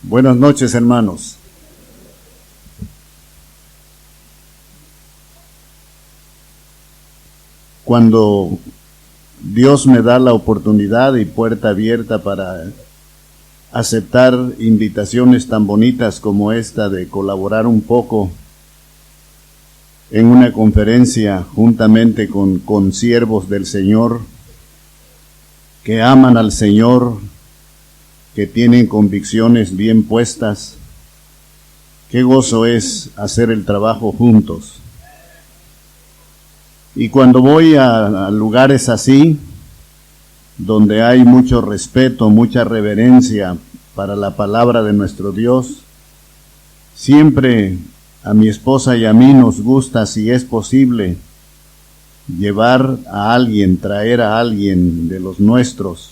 Buenas noches, hermanos. Cuando Dios me da la oportunidad y puerta abierta para aceptar invitaciones tan bonitas como esta de colaborar un poco en una conferencia juntamente con siervos del Señor, que aman al Señor, que tienen convicciones bien puestas, qué gozo es hacer el trabajo juntos. Y cuando voy a lugares así, donde hay mucho respeto, mucha reverencia para la palabra de nuestro Dios, siempre a mi esposa y a mí nos gusta, si es posible, llevar a alguien, traer a alguien de los nuestros,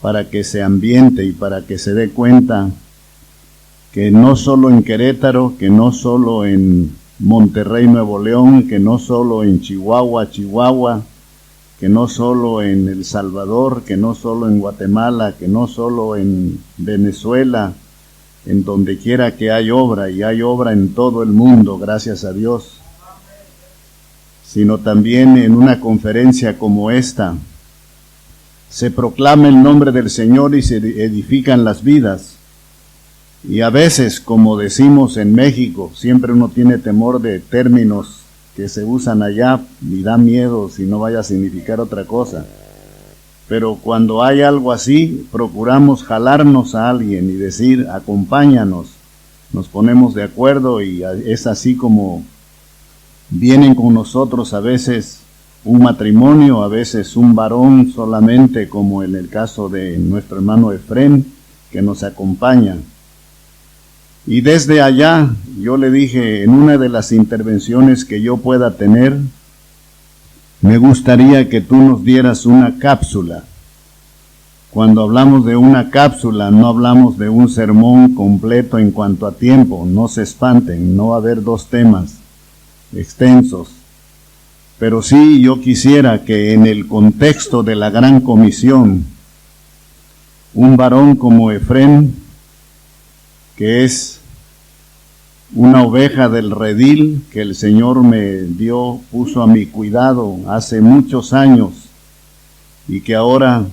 para que se ambiente y para que se dé cuenta que no solo en Querétaro, que no solo en Monterrey, Nuevo León, que no solo en Chihuahua, que no solo en El Salvador, que no solo en Guatemala, que no solo en Venezuela, en donde quiera que hay obra, y hay obra en todo el mundo, gracias a Dios, sino también en una conferencia como esta, se proclama el nombre del Señor y se edifican las vidas. Y a veces, como decimos en México, siempre uno tiene temor de términos que se usan allá y da miedo si no vaya a significar otra cosa. Pero cuando hay algo así, procuramos jalarnos a alguien y decir, acompáñanos. Nos ponemos de acuerdo y es así como vienen con nosotros a veces un matrimonio, a veces un varón solamente, como en el caso de nuestro hermano Efrén, que nos acompaña. Y desde allá yo le dije, en una de las intervenciones que yo pueda tener, me gustaría que tú nos dieras una cápsula. Cuando hablamos de una cápsula, no hablamos de un sermón completo en cuanto a tiempo. No se espanten, no va a haber 2 temas extensos. Pero sí, yo quisiera que en el contexto de la gran comisión, un varón como Efrén, que es una oveja del redil que el Señor me dio, puso a mi cuidado hace muchos años, y que ahora,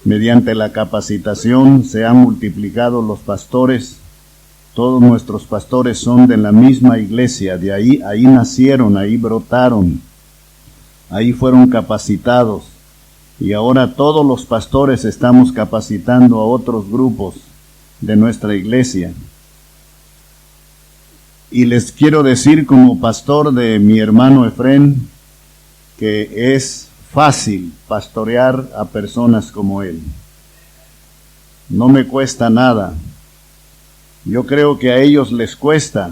mediante la capacitación, se han multiplicado los pastores. Todos nuestros pastores son de la misma iglesia, de ahí nacieron, ahí brotaron, ahí fueron capacitados, y ahora todos los pastores estamos capacitando a otros grupos de nuestra iglesia. Y les quiero decir, como pastor de mi hermano Efrén, que es fácil pastorear a personas como él. No me cuesta nada. Yo creo que a ellos les cuesta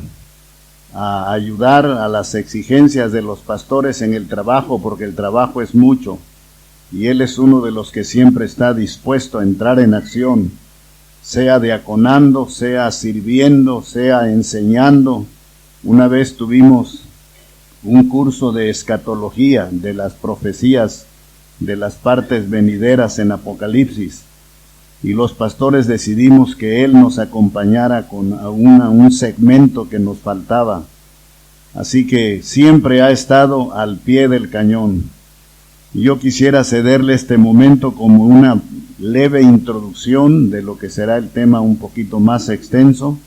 a ayudar a las exigencias de los pastores en el trabajo, porque el trabajo es mucho, y él es uno de los que siempre está dispuesto a entrar en acción, sea diaconando, sea sirviendo, sea enseñando. Una vez tuvimos un curso de escatología, de las profecías, de las partes venideras en Apocalipsis, y los pastores decidimos que él nos acompañara con un segmento que nos faltaba. Así que siempre ha estado al pie del cañón. Yo quisiera cederle este momento como una leve introducción de lo que será el tema un poquito más extenso,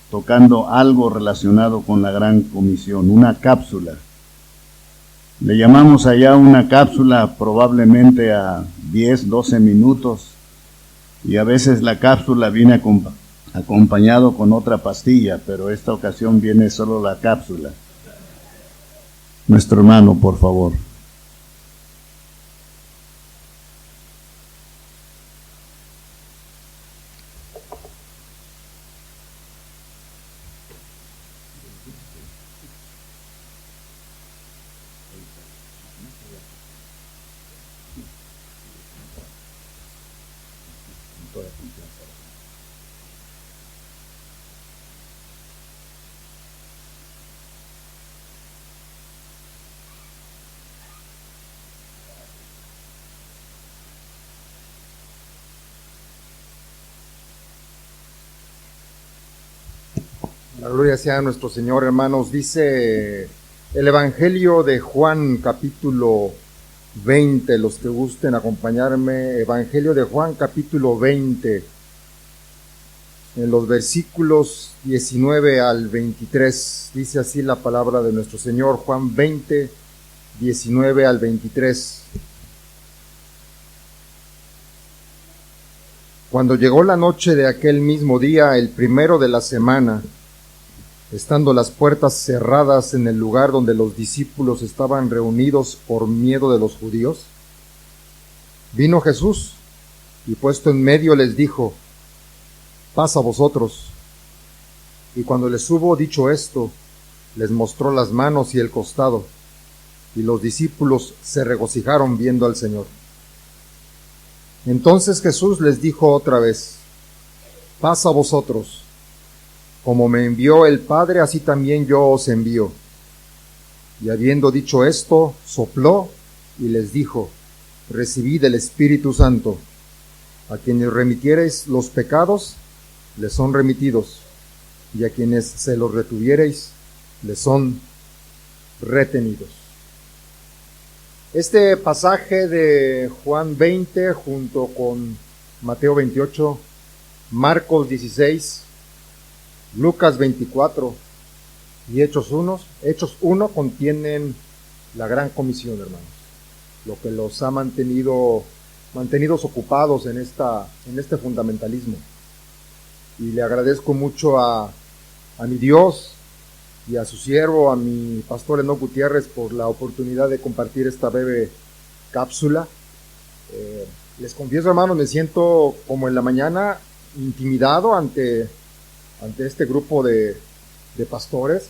tocando algo relacionado con la gran comisión, una cápsula. Le llamamos allá una cápsula probablemente a 10, 12 minutos, y a veces la cápsula viene acompañado con otra pastilla, pero esta ocasión viene solo la cápsula. Nuestro hermano, por favor. La gloria sea a nuestro Señor, hermanos. Dice el Evangelio de Juan, capítulo 20, los que gusten acompañarme. Evangelio de Juan, capítulo 20, en los versículos 19 al 23. Dice así la palabra de nuestro Señor, Juan 20, 19 al 23. Cuando llegó la noche de aquel mismo día, el primero de la semana, estando las puertas cerradas en el lugar donde los discípulos estaban reunidos por miedo de los judíos, vino Jesús y puesto en medio les dijo: pasa vosotros. Y cuando les hubo dicho esto, les mostró las manos y el costado, y los discípulos se regocijaron viendo al Señor. Entonces Jesús les dijo otra vez: pasa vosotros. Como me envió el Padre, así también yo os envío. Y habiendo dicho esto, sopló y les dijo: recibid el Espíritu Santo. A quienes remitiereis los pecados, les son remitidos, y a quienes se los retuviereis, les son retenidos. Este pasaje de Juan 20, junto con Mateo 28, Marcos 16, Lucas 24 y Hechos 1 contienen la gran comisión, hermanos, lo que los ha mantenidos ocupados en este fundamentalismo. Y le agradezco mucho a mi Dios y a su siervo, a mi pastor Enoc Gutiérrez, por la oportunidad de compartir esta breve cápsula. Les confieso, hermanos, me siento como en la mañana intimidado ante este grupo de pastores.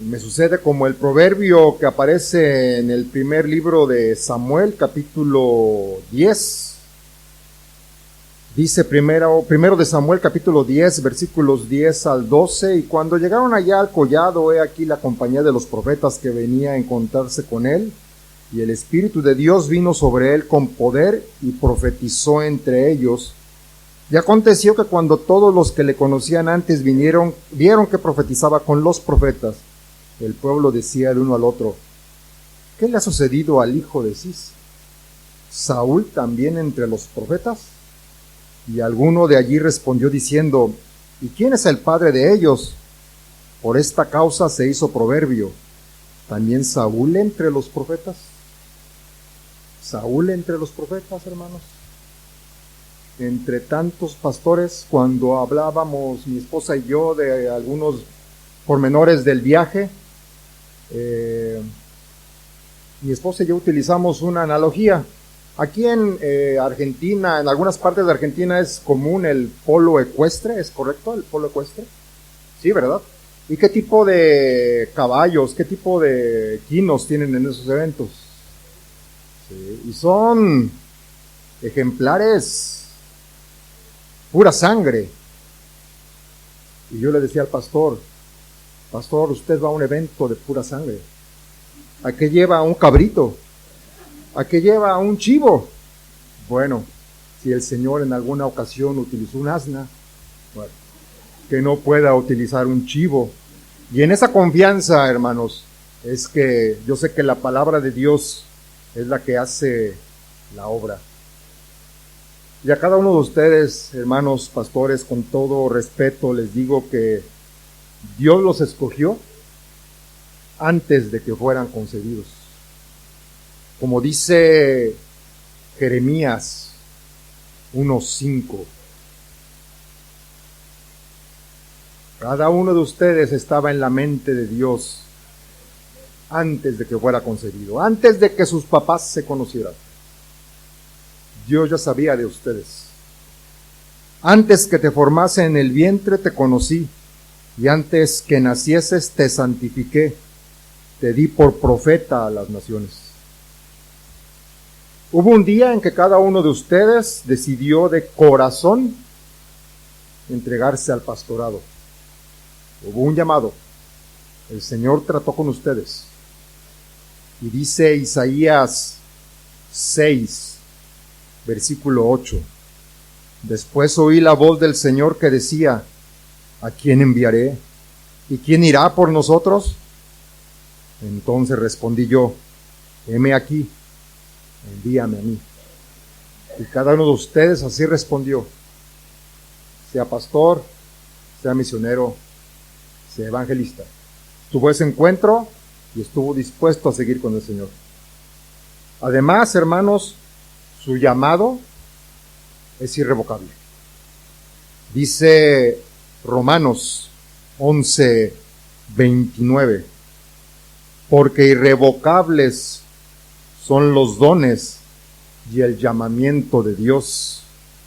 Me sucede como el proverbio que aparece en el primer libro de Samuel, capítulo 10. Dice primero de Samuel, capítulo 10, versículos 10 al 12, y cuando llegaron allá al collado, he aquí la compañía de los profetas que venía a encontrarse con él, y el Espíritu de Dios vino sobre él con poder, y profetizó entre ellos. Y aconteció que cuando todos los que le conocían antes vieron que profetizaba con los profetas, el pueblo decía el uno al otro: ¿qué le ha sucedido al hijo de Cis? ¿Saúl también entre los profetas? Y alguno de allí respondió diciendo: ¿y quién es el padre de ellos? Por esta causa se hizo proverbio: ¿también Saúl entre los profetas? ¿Saúl entre los profetas, hermanos? Entre tantos pastores, cuando hablábamos mi esposa y yo de algunos pormenores del viaje, mi esposa y yo utilizamos una analogía. Aquí en Argentina, en algunas partes de Argentina es común el polo ecuestre, ¿es correcto? ¿El polo ecuestre? Sí, ¿verdad? ¿Y qué tipo de caballos, qué tipo de quinos tienen en esos eventos? Sí, y son ejemplares pura sangre. Y yo le decía al pastor: usted va a un evento de pura sangre. ¿A qué lleva un cabrito? ¿A qué lleva un chivo? Bueno, si el Señor en alguna ocasión utilizó un asna, bueno, que no pueda utilizar un chivo. Y en esa confianza, hermanos, es que yo sé que la palabra de Dios es la que hace la obra. Y a cada uno de ustedes, hermanos pastores, con todo respeto les digo que Dios los escogió antes de que fueran concebidos. Como dice Jeremías 1:5, cada uno de ustedes estaba en la mente de Dios antes de que fuera concebido, antes de que sus papás se conocieran. Dios ya sabía de ustedes. Antes que te formase en el vientre te conocí, y antes que nacieses te santifiqué, te di por profeta a las naciones. Hubo un día en que cada uno de ustedes decidió de corazón entregarse al pastorado. Hubo un llamado. El Señor trató con ustedes. Y dice Isaías 6, versículo 8. Después oí la voz del Señor que decía: ¿a quién enviaré? ¿y quién irá por nosotros? Entonces respondí yo, heme aquí, envíame a mí. Y cada uno de ustedes así respondió, sea pastor, sea misionero, sea evangelista. Tuvo ese encuentro y estuvo dispuesto a seguir con el Señor. Además, hermanos, su llamado es irrevocable. Dice Romanos 11:29, porque irrevocables son los dones y el llamamiento de Dios.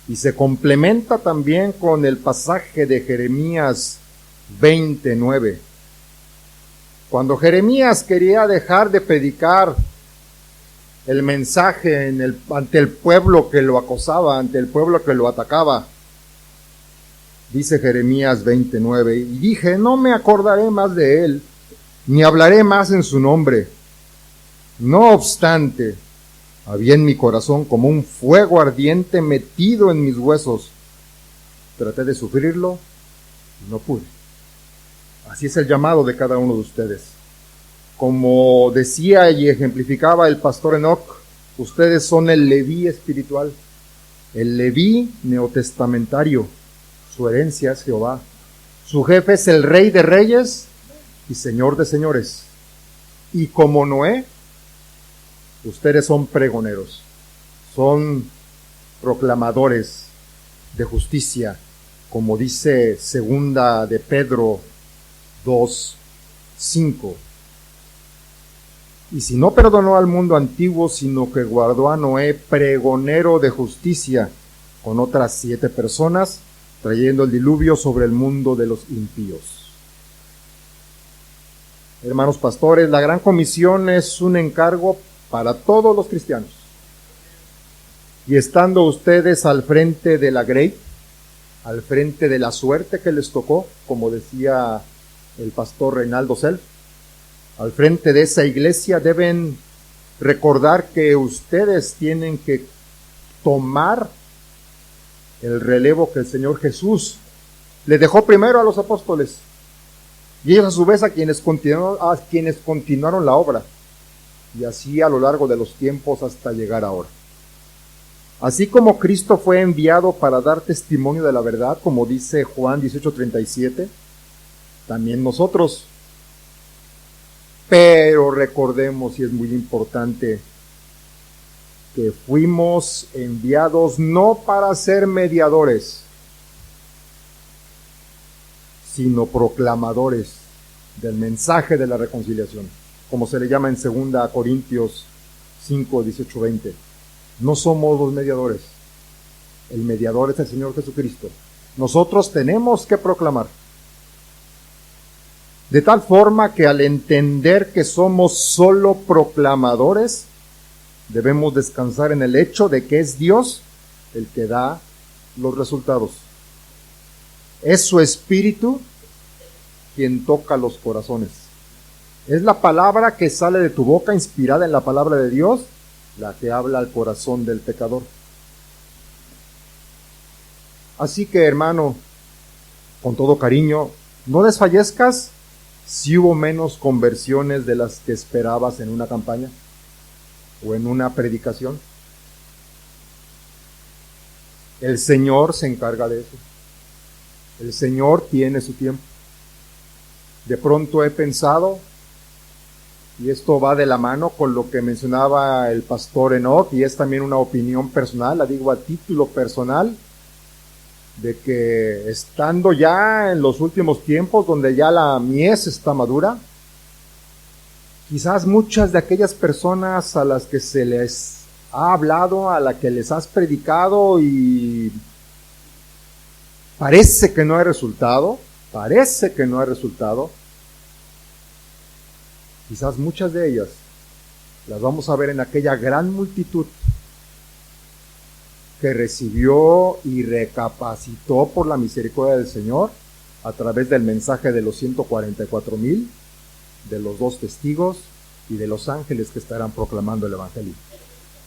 Y se complementa también con el pasaje de Jeremías 20:9. Cuando Jeremías quería dejar de predicar el mensaje ante el pueblo que lo acosaba, ante el pueblo que lo atacaba, dice Jeremías 20:9, y dije, no me acordaré más de él, ni hablaré más en su nombre. No obstante, había en mi corazón como un fuego ardiente metido en mis huesos. Traté de sufrirlo y no pude. Así es el llamado de cada uno de ustedes. Como decía y ejemplificaba el pastor Enoch, ustedes son el Leví espiritual, el Leví neotestamentario. Su herencia es Jehová. Su jefe es el Rey de Reyes y Señor de Señores. Y como Noé, ustedes son pregoneros, son proclamadores de justicia, como dice segunda de Pedro 2:5. Y si no perdonó al mundo antiguo, sino que guardó a Noé pregonero de justicia con otras 7 personas, trayendo el diluvio sobre el mundo de los impíos. Hermanos pastores, la Gran Comisión es un encargo para todos los cristianos. Y estando ustedes al frente de la grey, al frente de la suerte que les tocó, como decía el pastor Reinaldo Self, al frente de esa iglesia, deben recordar que ustedes tienen que tomar el relevo que el Señor Jesús le dejó primero a los apóstoles, y ellos a su vez a quienes continuaron la obra, y así a lo largo de los tiempos hasta llegar ahora. Así como Cristo fue enviado para dar testimonio de la verdad, como dice Juan 18:37, también nosotros. Pero recordemos, y es muy importante, que fuimos enviados no para ser mediadores, sino proclamadores del mensaje de la reconciliación, como se le llama en 2 Corintios 5:18-20. No somos los mediadores, el mediador es el Señor Jesucristo. Nosotros tenemos que proclamar, de tal forma que al entender que somos solo proclamadores, debemos descansar en el hecho de que es Dios el que da los resultados. Es su Espíritu quien toca los corazones. Es la palabra que sale de tu boca, inspirada en la palabra de Dios, la que habla al corazón del pecador. Así que, hermano, con todo cariño, no desfallezcas si hubo menos conversiones de las que esperabas en una campaña o en una predicación. El Señor se encarga de eso. El Señor tiene su tiempo. De pronto he pensado, y esto va de la mano con lo que mencionaba el pastor Enoch, y es también una opinión personal, la digo a título personal, de que estando ya en los últimos tiempos, donde ya la mies está madura, quizás muchas de aquellas personas a las que se les ha hablado, a las que les has predicado y parece que no hay resultado, quizás muchas de ellas las vamos a ver en aquella gran multitud que recibió y recapacitó por la misericordia del Señor a través del mensaje de los 144,000, de los 2 testigos y de los ángeles que estarán proclamando el Evangelio.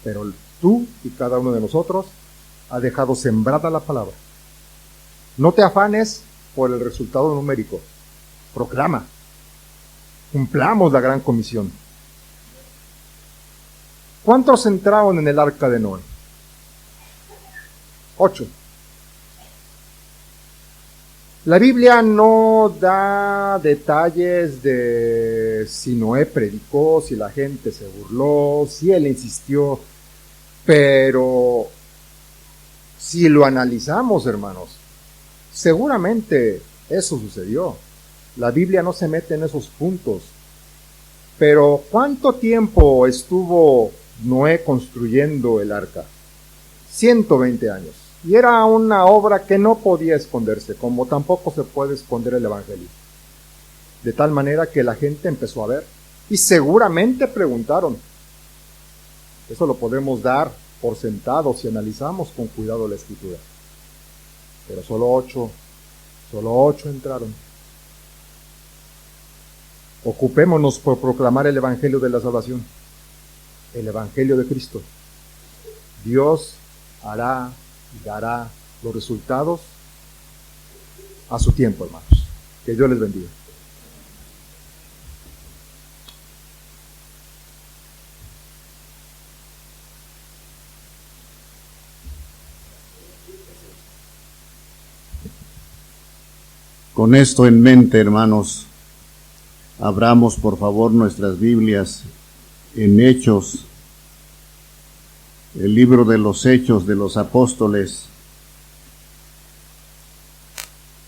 Pero tú y cada uno de nosotros ha dejado sembrada la palabra. No te afanes por el resultado numérico. proclama. Cumplamos la gran comisión. ¿Cuántos entraron en el arca de Noé? 8. La Biblia no da detalles de si Noé predicó, si la gente se burló, si él insistió, pero si lo analizamos, hermanos, seguramente eso sucedió. La Biblia no se mete en esos puntos. Pero ¿cuánto tiempo estuvo Noé construyendo el arca? 120 años. Y era una obra que no podía esconderse, como tampoco se puede esconder el Evangelio. De tal manera que la gente empezó a ver y seguramente preguntaron. Eso lo podemos dar por sentado si analizamos con cuidado la Escritura. Pero solo 8 entraron. Ocupémonos por proclamar el Evangelio de la salvación, el Evangelio de Cristo. Dios hará y dará los resultados a su tiempo, hermanos. Que Dios les bendiga. Con esto en mente, hermanos, abramos por favor nuestras Biblias en Hechos, el libro de los Hechos de los Apóstoles,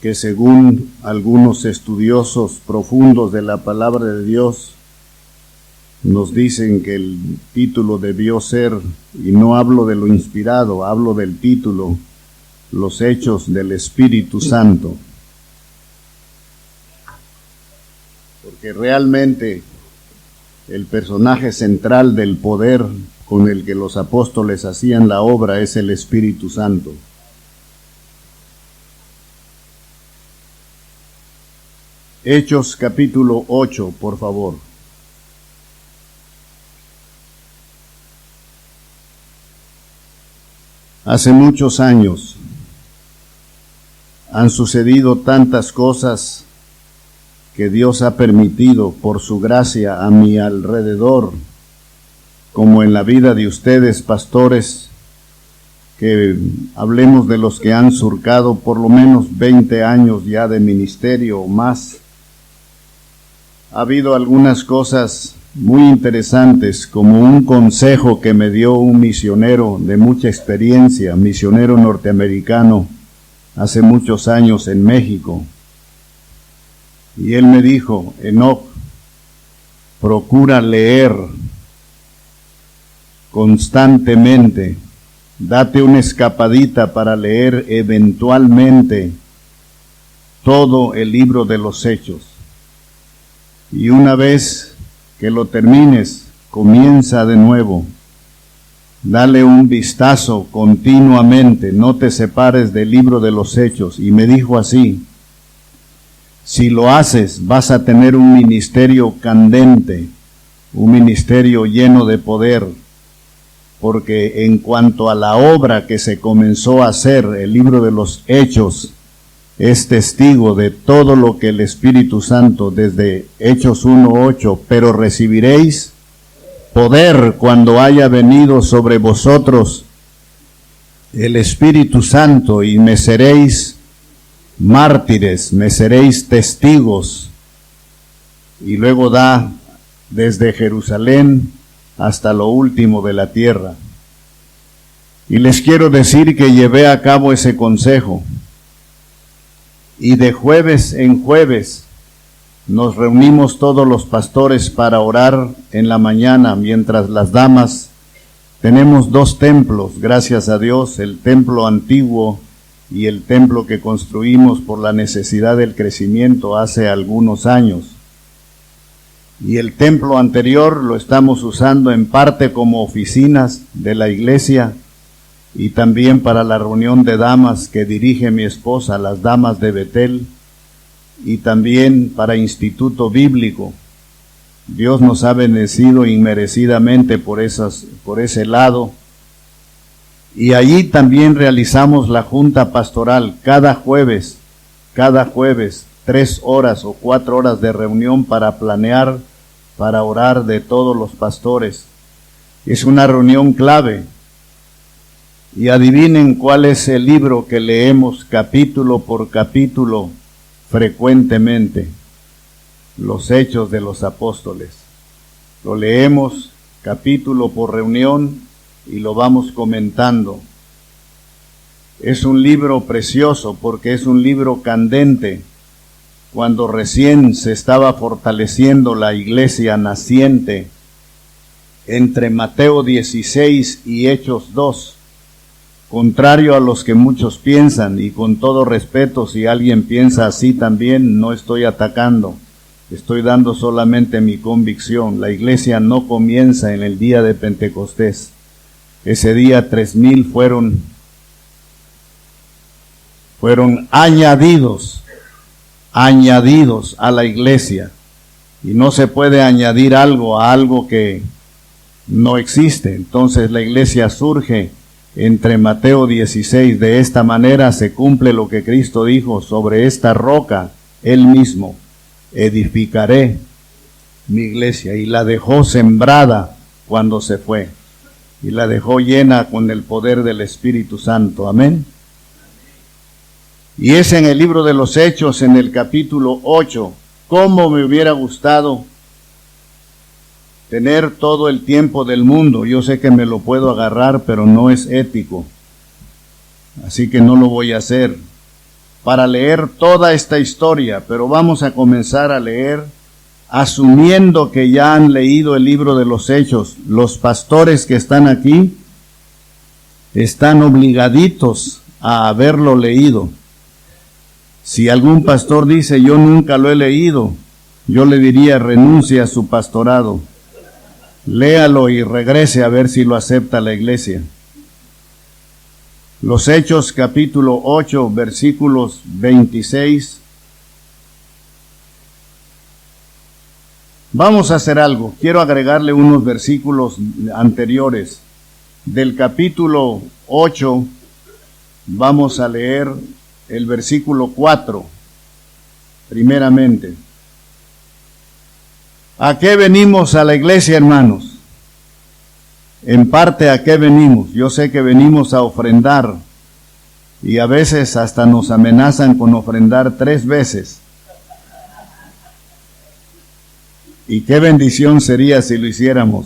que según algunos estudiosos profundos de la palabra de Dios, nos dicen que el título debió ser, y no hablo de lo inspirado, hablo del título, Los Hechos del Espíritu Santo. Porque realmente el personaje central del poder con el que los apóstoles hacían la obra es el Espíritu Santo. Hechos capítulo 8, por favor. Hace muchos años han sucedido tantas cosas que Dios ha permitido por su gracia a mi alrededor, como en la vida de ustedes, pastores, que hablemos de los que han surcado por lo menos 20 años ya de ministerio o más. Ha habido algunas cosas muy interesantes, como un consejo que me dio un misionero de mucha experiencia, misionero norteamericano, hace muchos años en México. Y él me dijo: Enoch, procura leer constantemente, date una escapadita para leer eventualmente todo el libro de los Hechos. Y una vez que lo termines, comienza de nuevo. Dale un vistazo continuamente, no te separes del libro de los Hechos. Y me dijo así: si lo haces, vas a tener un ministerio candente, un ministerio lleno de poder, porque en cuanto a la obra que se comenzó a hacer, el libro de los Hechos es testigo de todo lo que el Espíritu Santo, desde Hechos 1:8, pero recibiréis poder cuando haya venido sobre vosotros el Espíritu Santo, y me seréis mártires, me seréis testigos. Y luego da desde Jerusalén hasta lo último de la tierra. Y les quiero decir que llevé a cabo ese consejo, y de jueves en jueves nos reunimos todos los pastores para orar en la mañana, mientras las damas. Tenemos 2 templos, gracias a Dios, el templo antiguo y el templo que construimos por la necesidad del crecimiento hace algunos años. Y el templo anterior lo estamos usando en parte como oficinas de la iglesia y también para la reunión de damas que dirige mi esposa, las damas de Betel, y también para instituto bíblico. Dios nos ha bendecido inmerecidamente por ese lado. Y allí también realizamos la junta pastoral cada jueves, 3 horas o 4 horas de reunión para planear, para orar de todos los pastores. Es una reunión clave. Y adivinen cuál es el libro que leemos capítulo por capítulo frecuentemente. Los Hechos de los Apóstoles. Lo leemos capítulo por reunión y lo vamos comentando. Es un libro precioso porque es un libro candente. Cuando recién se estaba fortaleciendo la iglesia naciente entre Mateo 16 y Hechos 2, contrario a los que muchos piensan, y con todo respeto, si alguien piensa así también, no estoy atacando, estoy dando solamente mi convicción. La iglesia no comienza en el día de Pentecostés. Ese día 3,000 fueron añadidos a la iglesia, y no se puede añadir algo a algo que no existe. Entonces la iglesia surge entre Mateo 16, de esta manera se cumple lo que Cristo dijo: sobre esta roca, Él mismo, edificaré mi iglesia, y la dejó sembrada cuando se fue, y la dejó llena con el poder del Espíritu Santo. Amén. Y es en el libro de los Hechos, en el capítulo 8, cómo me hubiera gustado tener todo el tiempo del mundo. Yo sé que me lo puedo agarrar, pero no es ético, así que no lo voy a hacer, para leer toda esta historia. Pero vamos a comenzar a leer, asumiendo que ya han leído el libro de los Hechos. Los pastores que están aquí están obligaditos a haberlo leído. Si algún pastor dice: yo nunca lo he leído, yo le diría: renuncie a su pastorado, léalo y regrese a ver si lo acepta la iglesia. Los Hechos capítulo 8, versículos 26. Vamos a hacer algo. Quiero agregarle unos versículos anteriores. Del capítulo 8 vamos a leer el versículo 4, primeramente. ¿A qué venimos a la iglesia, hermanos? En parte, ¿a qué venimos? Yo sé que venimos a ofrendar, y a veces hasta nos amenazan con ofrendar 3 veces. Y qué bendición sería si lo hiciéramos.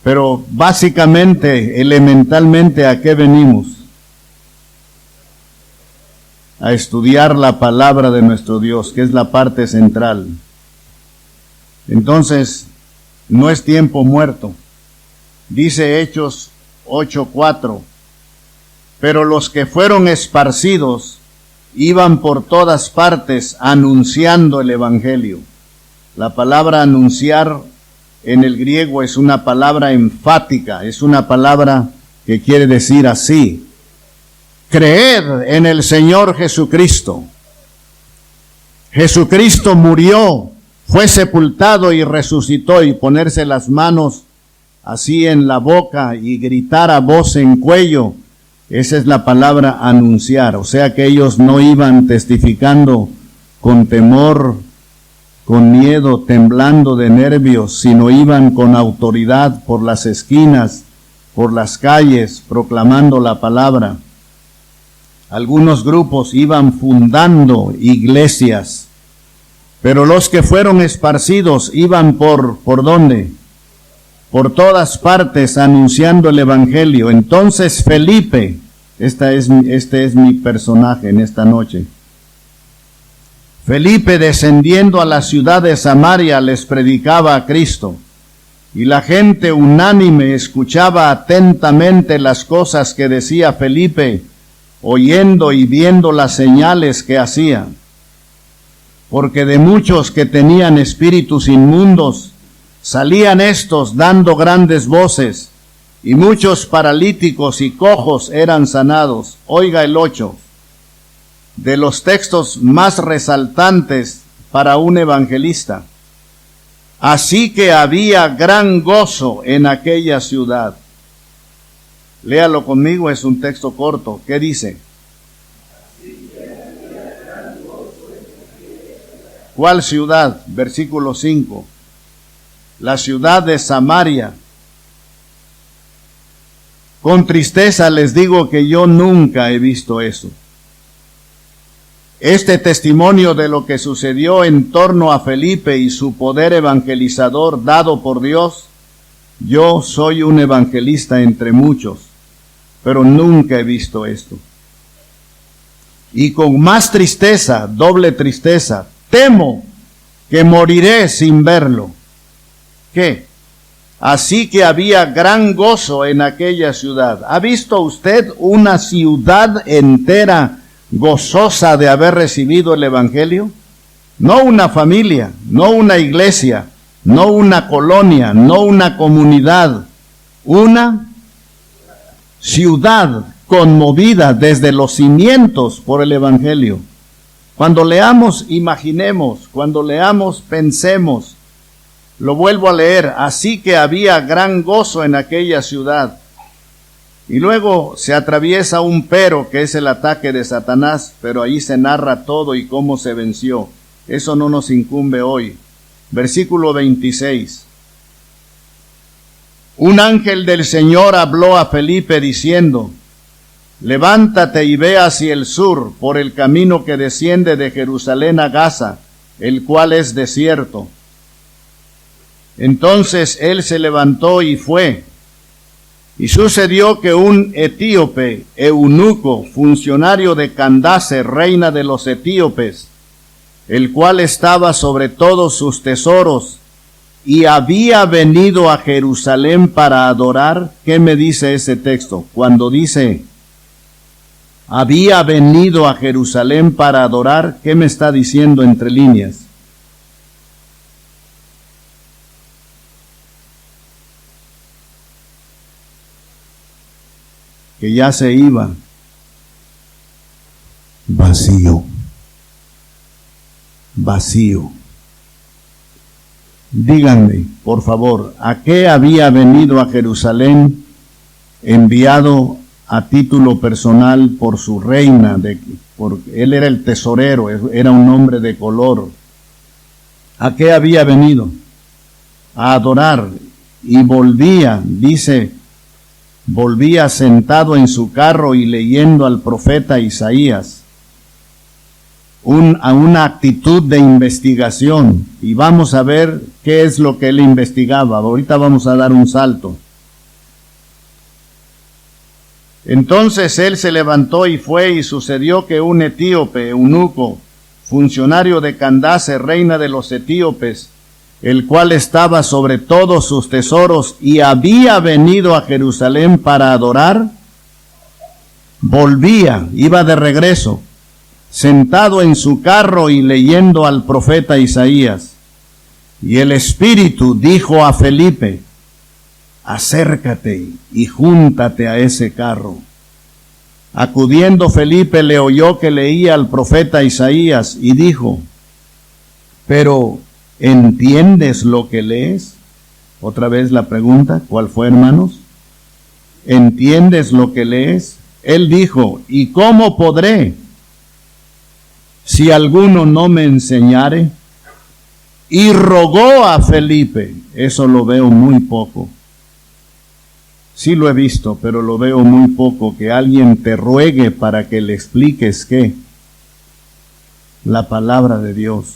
Pero básicamente, elementalmente, ¿a qué venimos? A estudiar la palabra de nuestro Dios, que es la parte central. Entonces, no es tiempo muerto. Dice Hechos 8:4, pero los que fueron esparcidos iban por todas partes anunciando el evangelio. La palabra anunciar en el griego es una palabra enfática, es una palabra que quiere decir así: creed en el Señor Jesucristo. Jesucristo murió, fue sepultado y resucitó, y ponerse las manos así en la boca y gritar a voz en cuello. Esa es la palabra anunciar. O sea que ellos no iban testificando con temor, con miedo, temblando de nervios, sino iban con autoridad por las esquinas, por las calles, proclamando la palabra. Algunos grupos iban fundando iglesias, pero los que fueron esparcidos iban ¿por dónde? Por todas partes anunciando el evangelio. Entonces Felipe, este es mi personaje en esta noche. Felipe, descendiendo a la ciudad de Samaria, les predicaba a Cristo, y la gente unánime escuchaba atentamente las cosas que decía Felipe, oyendo y viendo las señales que hacía. Porque de muchos que tenían espíritus inmundos, salían estos dando grandes voces, y muchos paralíticos y cojos eran sanados. Oiga el 8, de los textos más resaltantes para un evangelista. Así que había gran gozo en aquella ciudad. Léalo conmigo, es un texto corto. ¿Qué dice? ¿Cuál ciudad? Versículo 5. La ciudad de Samaria. Con tristeza les digo que yo nunca he visto eso. Este testimonio de lo que sucedió en torno a Felipe y su poder evangelizador dado por Dios, yo soy un evangelista entre muchos, pero nunca he visto esto. Y con más tristeza, doble tristeza, temo que moriré sin verlo. ¿Qué? Así que había gran gozo en aquella ciudad. ¿Ha visto usted una ciudad entera gozosa de haber recibido el Evangelio? No una familia, no una iglesia, no una colonia, no una comunidad, una ciudad conmovida desde los cimientos por el Evangelio. Cuando leamos, imaginemos, cuando leamos, pensemos. Lo vuelvo a leer. Así que había gran gozo en aquella ciudad. Y luego se atraviesa un pero, que es el ataque de Satanás, pero ahí se narra todo y cómo se venció. Eso no nos incumbe hoy. Versículo 26. Un ángel del Señor habló a Felipe diciendo: levántate y ve hacia el sur, por el camino que desciende de Jerusalén a Gaza, el cual es desierto. Entonces él se levantó y fue. Y sucedió que un etíope, eunuco, funcionario de Candace, reina de los etíopes, el cual estaba sobre todos sus tesoros, y había venido a Jerusalén para adorar. ¿Qué me dice ese texto? Cuando dice había venido a Jerusalén para adorar, ¿qué me está diciendo entre líneas? Que ya se iba vacío, vacío. Díganme, por favor, ¿a qué había venido a Jerusalén enviado a título personal por su reina? Él era el tesorero, era un hombre de color. ¿A qué había venido? A adorar. Y volvía, dice, volvía sentado en su carro y leyendo al profeta Isaías. A una actitud de investigación. Y vamos a ver qué es lo que él investigaba. Ahorita vamos a dar un salto. Entonces él se levantó y fue, y sucedió que un etíope, eunuco, funcionario de Candace, reina de los etíopes, el cual estaba sobre todos sus tesoros y había venido a Jerusalén para adorar, volvía, iba de regreso, sentado en su carro y leyendo al profeta Isaías. Y el Espíritu dijo a Felipe: acércate y júntate a ese carro. Acudiendo Felipe le oyó que leía al profeta Isaías y dijo: pero ¿entiendes lo que lees? Otra vez la pregunta, ¿cuál fue, hermanos? ¿Entiendes lo que lees? Él dijo: ¿y cómo podré si alguno no me enseñare? Y rogó a Felipe. Eso lo veo muy poco. Sí lo he visto, pero lo veo muy poco, que alguien te ruegue para que le expliques qué. La palabra de Dios.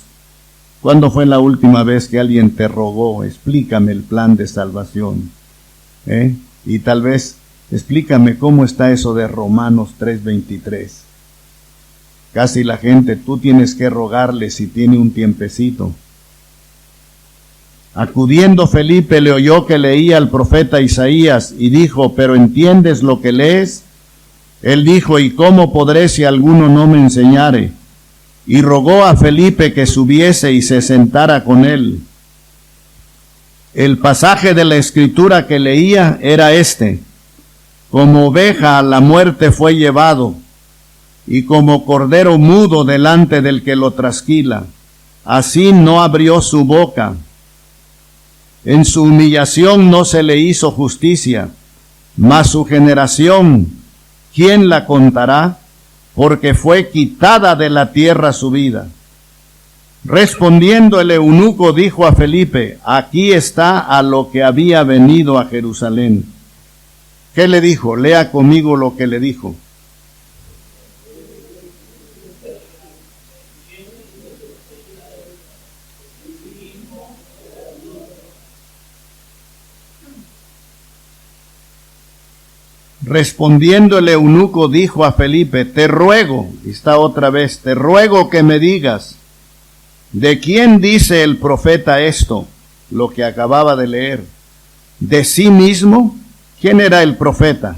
¿Cuándo fue la última vez que alguien te rogó? Explícame el plan de salvación. Y tal vez explícame cómo está eso de Romanos 3:23. Casi la gente, tú tienes que rogarle si tiene un tiempecito. Acudiendo Felipe le oyó que leía al profeta Isaías y dijo: pero ¿entiendes lo que lees? Él dijo: ¿y cómo podré si alguno no me enseñare? Y rogó a Felipe que subiese y se sentara con él. El pasaje de la escritura que leía era este: como oveja a la muerte fue llevado, y como cordero mudo delante del que lo trasquila, así no abrió su boca. En su humillación no se le hizo justicia, mas su generación, ¿quién la contará? Porque fue quitada de la tierra su vida. Respondiendo el eunuco dijo a Felipe, aquí está a lo que había venido a Jerusalén. ¿Qué le dijo? Lea conmigo lo que le dijo. Respondiendo el eunuco dijo a Felipe, te ruego, está otra vez, te ruego que me digas, ¿de quién dice el profeta esto? Lo que acababa de leer. ¿De sí mismo? ¿Quién era el profeta?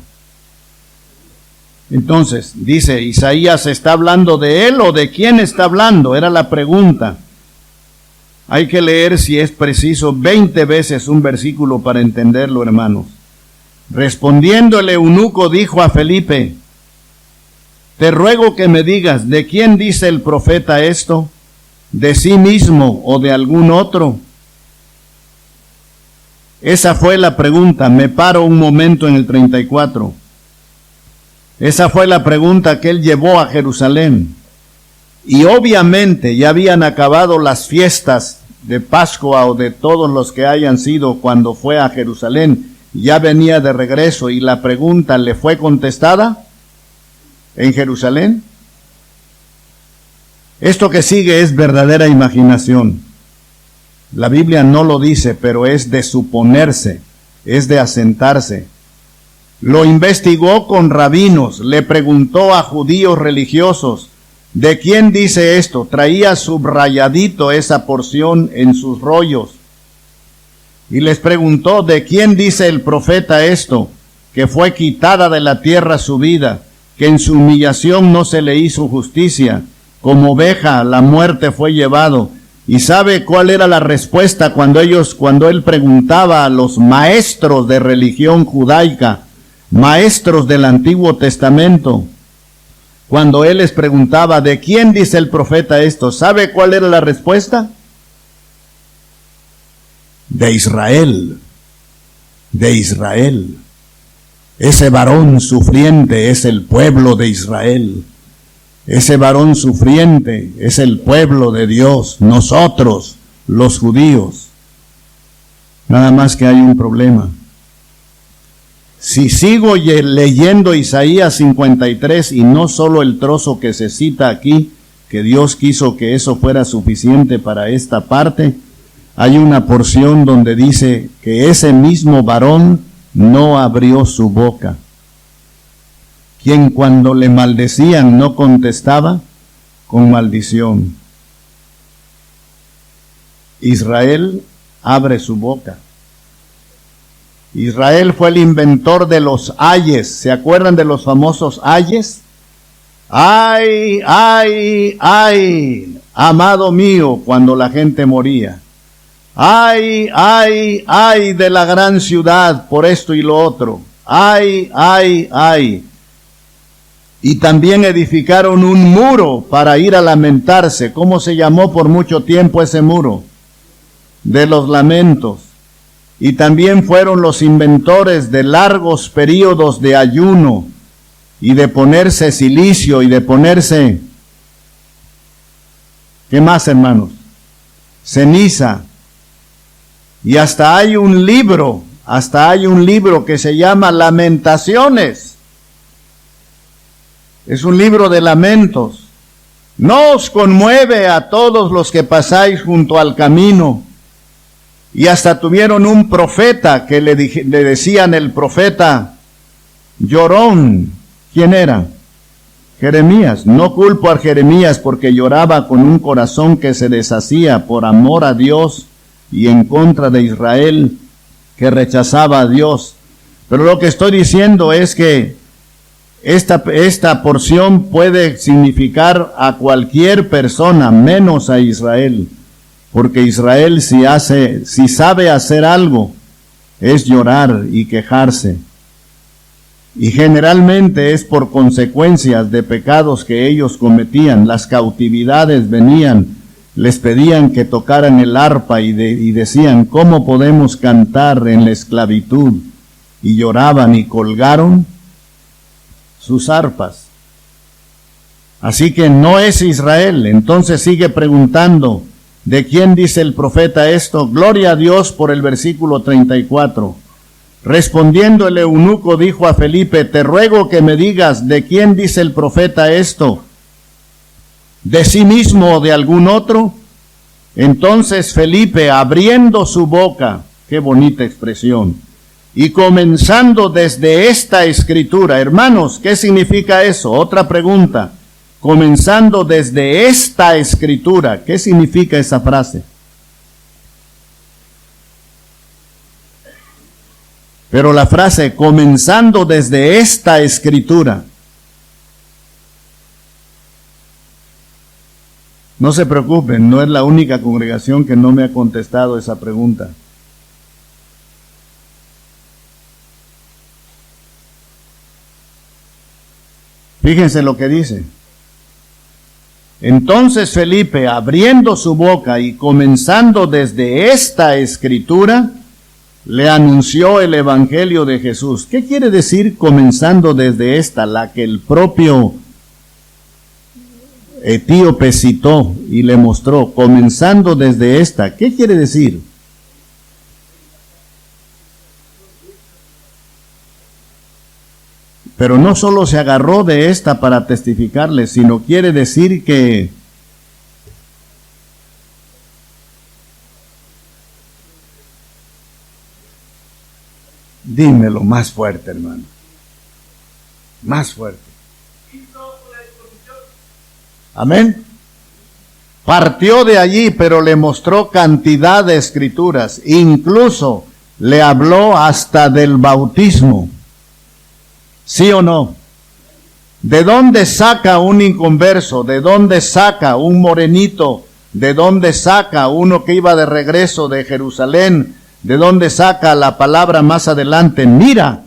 Entonces, dice, ¿Isaías está hablando de él o de quién está hablando? Era la pregunta. Hay que leer, si es preciso, 20 veces un versículo para entenderlo, hermanos. Respondiendo el eunuco dijo a Felipe, te ruego que me digas, ¿de quién dice el profeta esto? ¿De sí mismo o de algún otro? Esa fue la pregunta. Me paro un momento en el 34. Esa fue la pregunta que él llevó a Jerusalén. Y obviamente ya habían acabado las fiestas de Pascua o de todos los que hayan sido cuando fue a Jerusalén. Ya venía de regreso y la pregunta le fue contestada en Jerusalén. Esto que sigue es verdadera imaginación. La Biblia no lo dice, pero es de suponerse, es de asentarse. Lo investigó con rabinos, le preguntó a judíos religiosos, ¿de quién dice esto? Traía subrayadito esa porción en sus rollos. Y les preguntó, ¿de quién dice el profeta esto? Que fue quitada de la tierra su vida, que en su humillación no se le hizo justicia, como oveja la muerte fue llevado. ¿Y sabe cuál era la respuesta cuando él preguntaba a los maestros de religión judaica, maestros del Antiguo Testamento? Cuando él les preguntaba, ¿de quién dice el profeta esto? ¿Sabe cuál era la respuesta? De Israel, de Israel. Ese varón sufriente es el pueblo de Israel. Ese varón sufriente es el pueblo de Dios, nosotros, los judíos. Nada más que hay un problema. Si sigo leyendo Isaías 53 y no solo el trozo que se cita aquí, que Dios quiso que eso fuera suficiente para esta parte, hay una porción donde dice que ese mismo varón no abrió su boca. Quien cuando le maldecían no contestaba con maldición. Israel abre su boca. Israel fue el inventor de los ayes. ¿Se acuerdan de los famosos ayes? ¡Ay, ay, ay! Amado mío, cuando la gente moría. ¡Ay, ay, ay de la gran ciudad por esto y lo otro! ¡Ay, ay, ay! Y también edificaron un muro para ir a lamentarse. ¿Cómo se llamó por mucho tiempo ese muro? De los lamentos. Y también fueron los inventores de largos periodos de ayuno y de ponerse cilicio y de ponerse, ¿qué más, hermanos? Ceniza. Y hasta hay un libro que se llama Lamentaciones. Es un libro de lamentos. No os conmueve a todos los que pasáis junto al camino. Y hasta tuvieron un profeta que le decían el profeta llorón. ¿Quién era? Jeremías. No culpo a Jeremías porque lloraba con un corazón que se deshacía por amor a Dios y en contra de Israel, que rechazaba a Dios. Pero lo que estoy diciendo es que esta porción puede significar a cualquier persona, menos a Israel. Porque Israel si sabe hacer algo, es llorar y quejarse. Y generalmente es por consecuencias de pecados que ellos cometían. Las cautividades venían, les pedían que tocaran el arpa y decían, ¿cómo podemos cantar en la esclavitud? Y lloraban y colgaron sus arpas. Así que no es Israel. Entonces sigue preguntando, ¿de quién dice el profeta esto? Gloria a Dios por el versículo 34. Respondiendo el eunuco dijo a Felipe, te ruego que me digas, ¿de quién dice el profeta esto? ¿De sí mismo o de algún otro? Entonces Felipe, abriendo su boca, qué bonita expresión, y comenzando desde esta escritura, hermanos, ¿qué significa eso? Otra pregunta, comenzando desde esta escritura, ¿qué significa esa frase? Pero la frase, comenzando desde esta escritura, no se preocupen, no es la única congregación que no me ha contestado esa pregunta. Fíjense lo que dice. Entonces Felipe, abriendo su boca y comenzando desde esta escritura, le anunció el evangelio de Jesús. ¿Qué quiere decir comenzando desde esta? La que el propio etíope citó y le mostró, comenzando desde esta. ¿Qué quiere decir? Pero no solo se agarró de esta para testificarle, sino quiere decir que dímelo más fuerte, hermano. Más fuerte. Amén. Partió de allí, pero le mostró cantidad de escrituras. Incluso le habló hasta del bautismo. ¿Sí o no? ¿De dónde saca un inconverso? ¿De dónde saca un morenito? ¿De dónde saca uno que iba de regreso de Jerusalén? ¿De dónde saca la palabra más adelante? Mira,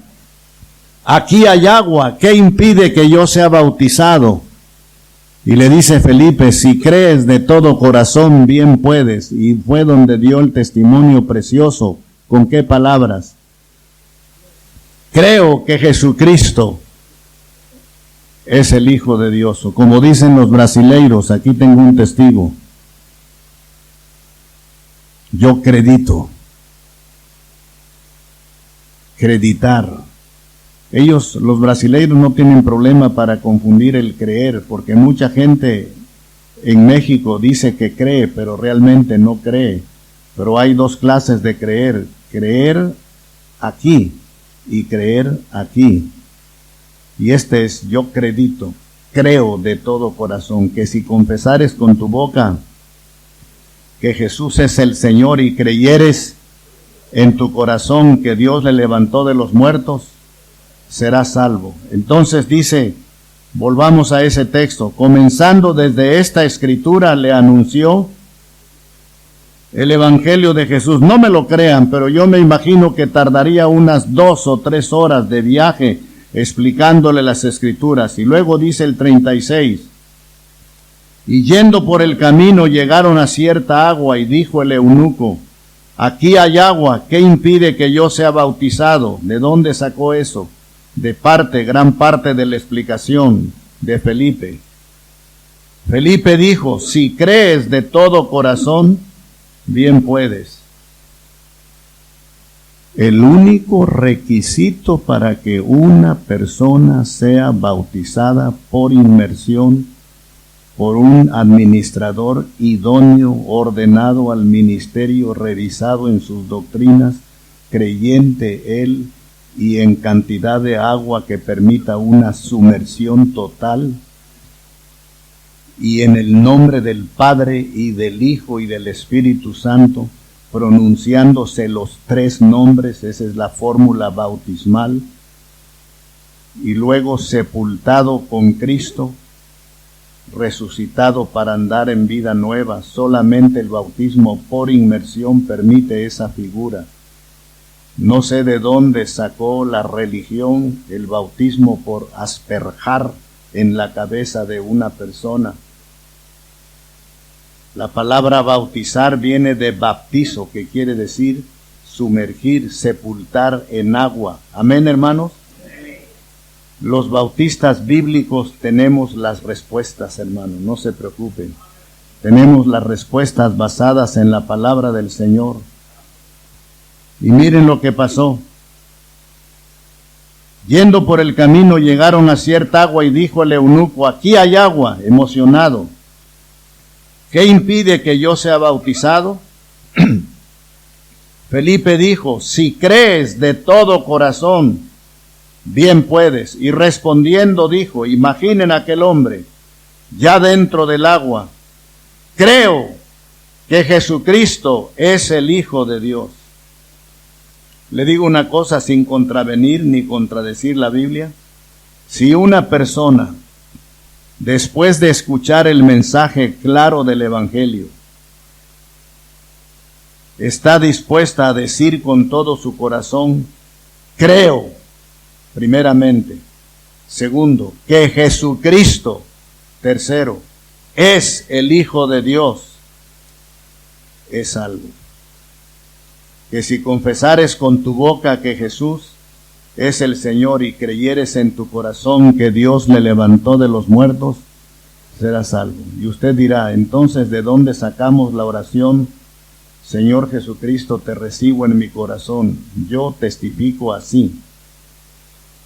aquí hay agua, ¿qué impide que yo sea bautizado? Y le dice Felipe, si crees de todo corazón, bien puedes. Y fue donde dio el testimonio precioso. ¿Con qué palabras? Creo que Jesucristo es el Hijo de Dios. O como dicen los brasileiros, aquí tengo un testigo. Yo acredito. Creditar. Ellos, los brasileiros, no tienen problema para confundir el creer, porque mucha gente en México dice que cree, pero realmente no cree. Pero hay dos clases de creer. Creer aquí y creer aquí. Y este es, yo acredito, creo de todo corazón, que si confesares con tu boca que Jesús es el Señor y creyeres en tu corazón que Dios le levantó de los muertos, serás salvo. Entonces dice, volvamos a ese texto, comenzando desde esta escritura le anunció el evangelio de Jesús. No me lo crean, pero yo me imagino que tardaría unas 2 o 3 horas de viaje explicándole las escrituras. Y luego dice el 36, y yendo por el camino llegaron a cierta agua, y dijo el eunuco, aquí hay agua, ¿qué impide que yo sea bautizado? ¿De dónde sacó eso? De gran parte de la explicación de Felipe. Felipe dijo, si crees de todo corazón, bien puedes. El único requisito para que una persona sea bautizada por inmersión por un administrador idóneo, ordenado al ministerio, revisado en sus doctrinas, creyente él y en cantidad de agua que permita una sumersión total, y en el nombre del Padre y del Hijo y del Espíritu Santo, pronunciándose los 3 nombres, esa es la fórmula bautismal, y luego sepultado con Cristo, resucitado para andar en vida nueva. Solamente el bautismo por inmersión permite esa figura. No sé de dónde sacó la religión el bautismo por asperjar en la cabeza de una persona. La palabra bautizar viene de baptizo, que quiere decir sumergir, sepultar en agua. Amén, hermanos. Los bautistas bíblicos tenemos las respuestas, hermanos, no se preocupen. Tenemos las respuestas basadas en la palabra del Señor. Y miren lo que pasó. Yendo por el camino llegaron a cierta agua y dijo el eunuco, aquí hay agua, emocionado. ¿Qué impide que yo sea bautizado? Felipe dijo, si crees de todo corazón, bien puedes. Y respondiendo dijo, imaginen a aquel hombre, ya dentro del agua, creo que Jesucristo es el Hijo de Dios. Le digo una cosa sin contravenir ni contradecir la Biblia. Si una persona, después de escuchar el mensaje claro del Evangelio, está dispuesta a decir con todo su corazón, creo, primeramente. Segundo, que Jesucristo, tercero, es el Hijo de Dios, es algo. Que si confesares con tu boca que Jesús es el Señor y creyeres en tu corazón que Dios le levantó de los muertos, serás salvo. Y usted dirá, entonces, ¿de dónde sacamos la oración? Señor Jesucristo, te recibo en mi corazón. Yo testifico así.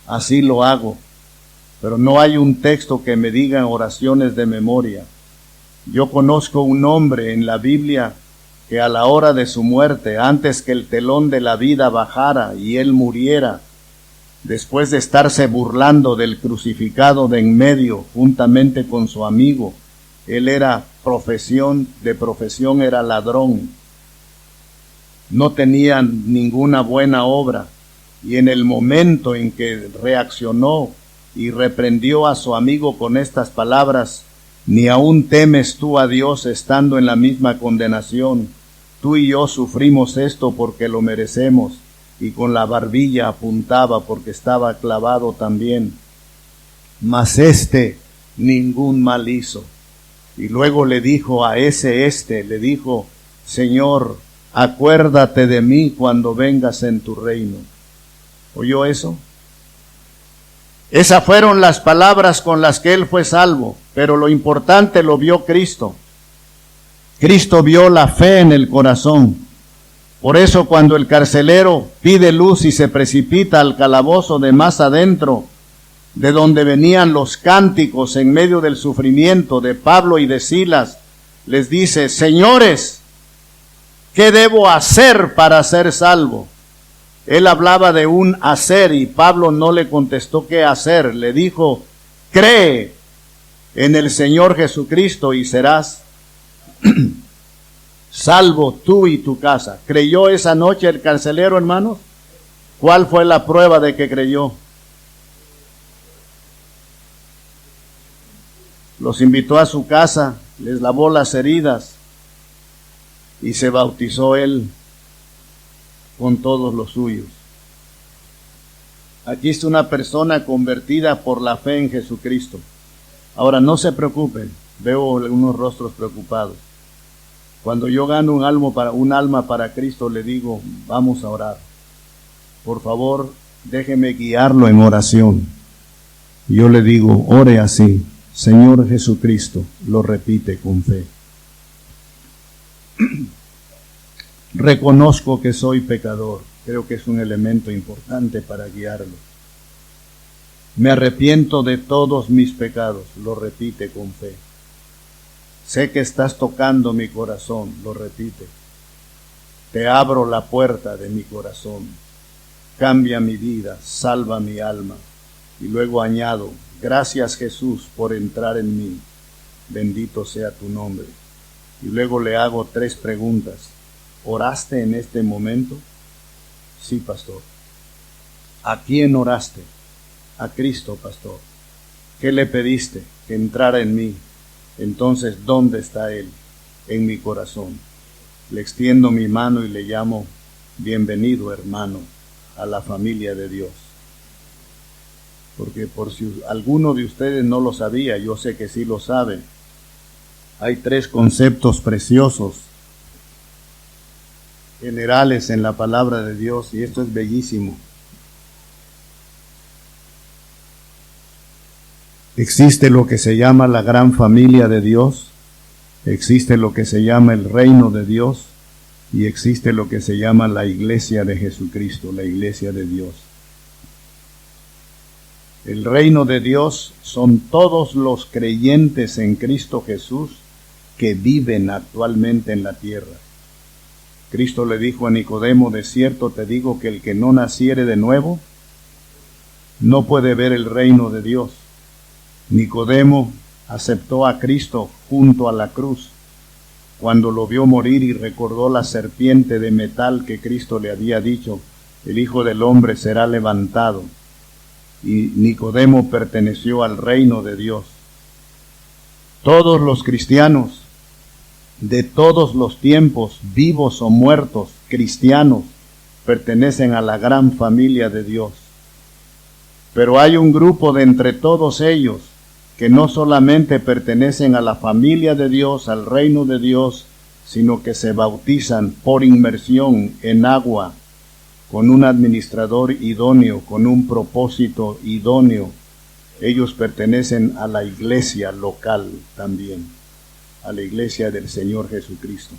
Así lo hago. Pero no hay un texto que me diga oraciones de memoria. Yo conozco un hombre en la Biblia que a la hora de su muerte, antes que el telón de la vida bajara y él muriera, después de estarse burlando del crucificado de en medio, juntamente con su amigo, él era de profesión era ladrón. No tenía ninguna buena obra, y en el momento en que reaccionó y reprendió a su amigo con estas palabras, ni aún temes tú a Dios estando en la misma condenación. Tú y yo sufrimos esto porque lo merecemos. Y con la barbilla apuntaba porque estaba clavado también. Mas ningún mal hizo. Y luego le dijo a le dijo, Señor, acuérdate de mí cuando vengas en tu reino. ¿Oyó eso? Esas fueron las palabras con las que él fue salvo, pero lo importante lo vio Cristo. Cristo vio la fe en el corazón. Por eso cuando el carcelero pide luz y se precipita al calabozo de más adentro, de donde venían los cánticos en medio del sufrimiento de Pablo y de Silas, les dice, señores, ¿qué debo hacer para ser salvo? Él hablaba de un hacer y Pablo no le contestó qué hacer. Le dijo, cree en el Señor Jesucristo y serás salvo tú y tu casa. ¿Creyó esa noche el carcelero, hermanos? ¿Cuál fue la prueba de que creyó? Los invitó a su casa, les lavó las heridas y se bautizó él con todos los suyos. Aquí está una persona convertida por la fe en Jesucristo. Ahora no se preocupen, veo algunos rostros preocupados. Cuando yo gano un alma para Cristo, le digo, vamos a orar. Por favor, déjeme guiarlo en oración. Y yo le digo, ore así, Señor Jesucristo, lo repite con fe. Reconozco que soy pecador. Creo que es un elemento importante para guiarlo. Me arrepiento de todos mis pecados. Lo repite con fe. Sé que estás tocando mi corazón. Lo repite. Te abro la puerta de mi corazón. Cambia mi vida. Salva mi alma. Y luego añado, gracias Jesús por entrar en mí. Bendito sea tu nombre. Y luego le hago 3 preguntas. ¿Oraste en este momento? Sí, pastor. ¿A quién oraste? A Cristo, pastor. ¿Qué le pediste? Que entrara en mí. Entonces, ¿dónde está Él? En mi corazón. Le extiendo mi mano y le llamo, bienvenido hermano, a la familia de Dios. Porque por si alguno de ustedes no lo sabía, yo sé que sí lo sabe. Hay 3 conceptos preciosos generales en la palabra de Dios, y esto es bellísimo. Existe lo que se llama la gran familia de Dios, Existe lo que se llama el reino de Dios y existe lo que se llama la iglesia de Jesucristo, la iglesia de Dios. El reino de Dios son todos los creyentes en Cristo Jesús que viven actualmente en la tierra. Cristo le dijo a Nicodemo: de cierto te digo que el que no naciere de nuevo no puede ver el reino de Dios. Nicodemo aceptó a Cristo junto a la cruz cuando lo vio morir y recordó la serpiente de metal que Cristo le había dicho: el Hijo del Hombre será levantado. Y Nicodemo perteneció al reino de Dios. Todos los cristianos de todos los tiempos, vivos o muertos, cristianos, pertenecen a la gran familia de Dios. Pero hay un grupo de entre todos ellos que no solamente pertenecen a la familia de Dios, al reino de Dios, sino que se bautizan por inmersión en agua, con un administrador idóneo, con un propósito idóneo. Ellos pertenecen a la iglesia local también, a la iglesia del Señor Jesucristo.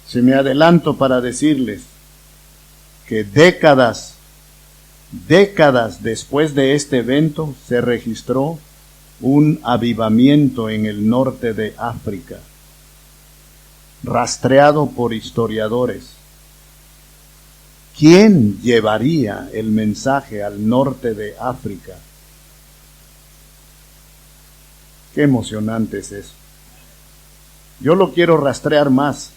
Se me adelanto para decirles que décadas después de este evento se registró un avivamiento en el norte de África, rastreado por historiadores. ¿Quién llevaría el mensaje al norte de África? Qué emocionante es eso. Yo lo quiero rastrear más,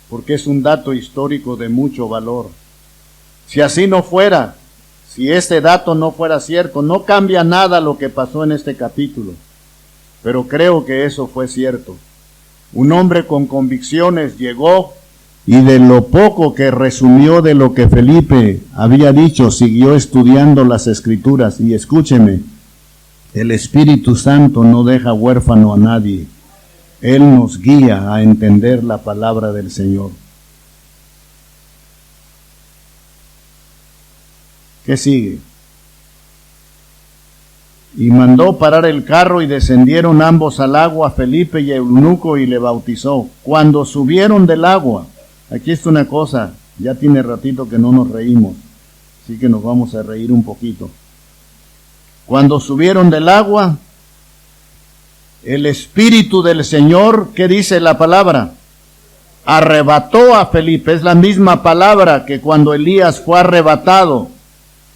porque es un dato histórico de mucho valor. Si así no fuera, si este dato no fuera cierto, no cambia nada lo que pasó en este capítulo, pero creo que eso fue cierto. Un hombre con convicciones llegó y de lo poco que resumió de lo que Felipe había dicho, siguió estudiando las Escrituras. Y escúcheme, el Espíritu Santo no deja huérfano a nadie. Él nos guía a entender la palabra del Señor. ¿Qué sigue? Y mandó parar el carro y descendieron ambos al agua, Felipe y eunuco, y le bautizó. Cuando subieron del agua, aquí está una cosa, ya tiene ratito que no nos reímos, así que nos vamos a reír un poquito. Cuando subieron del agua, el Espíritu del Señor, ¿qué dice la palabra? Arrebató a Felipe. Es la misma palabra que cuando Elías fue arrebatado.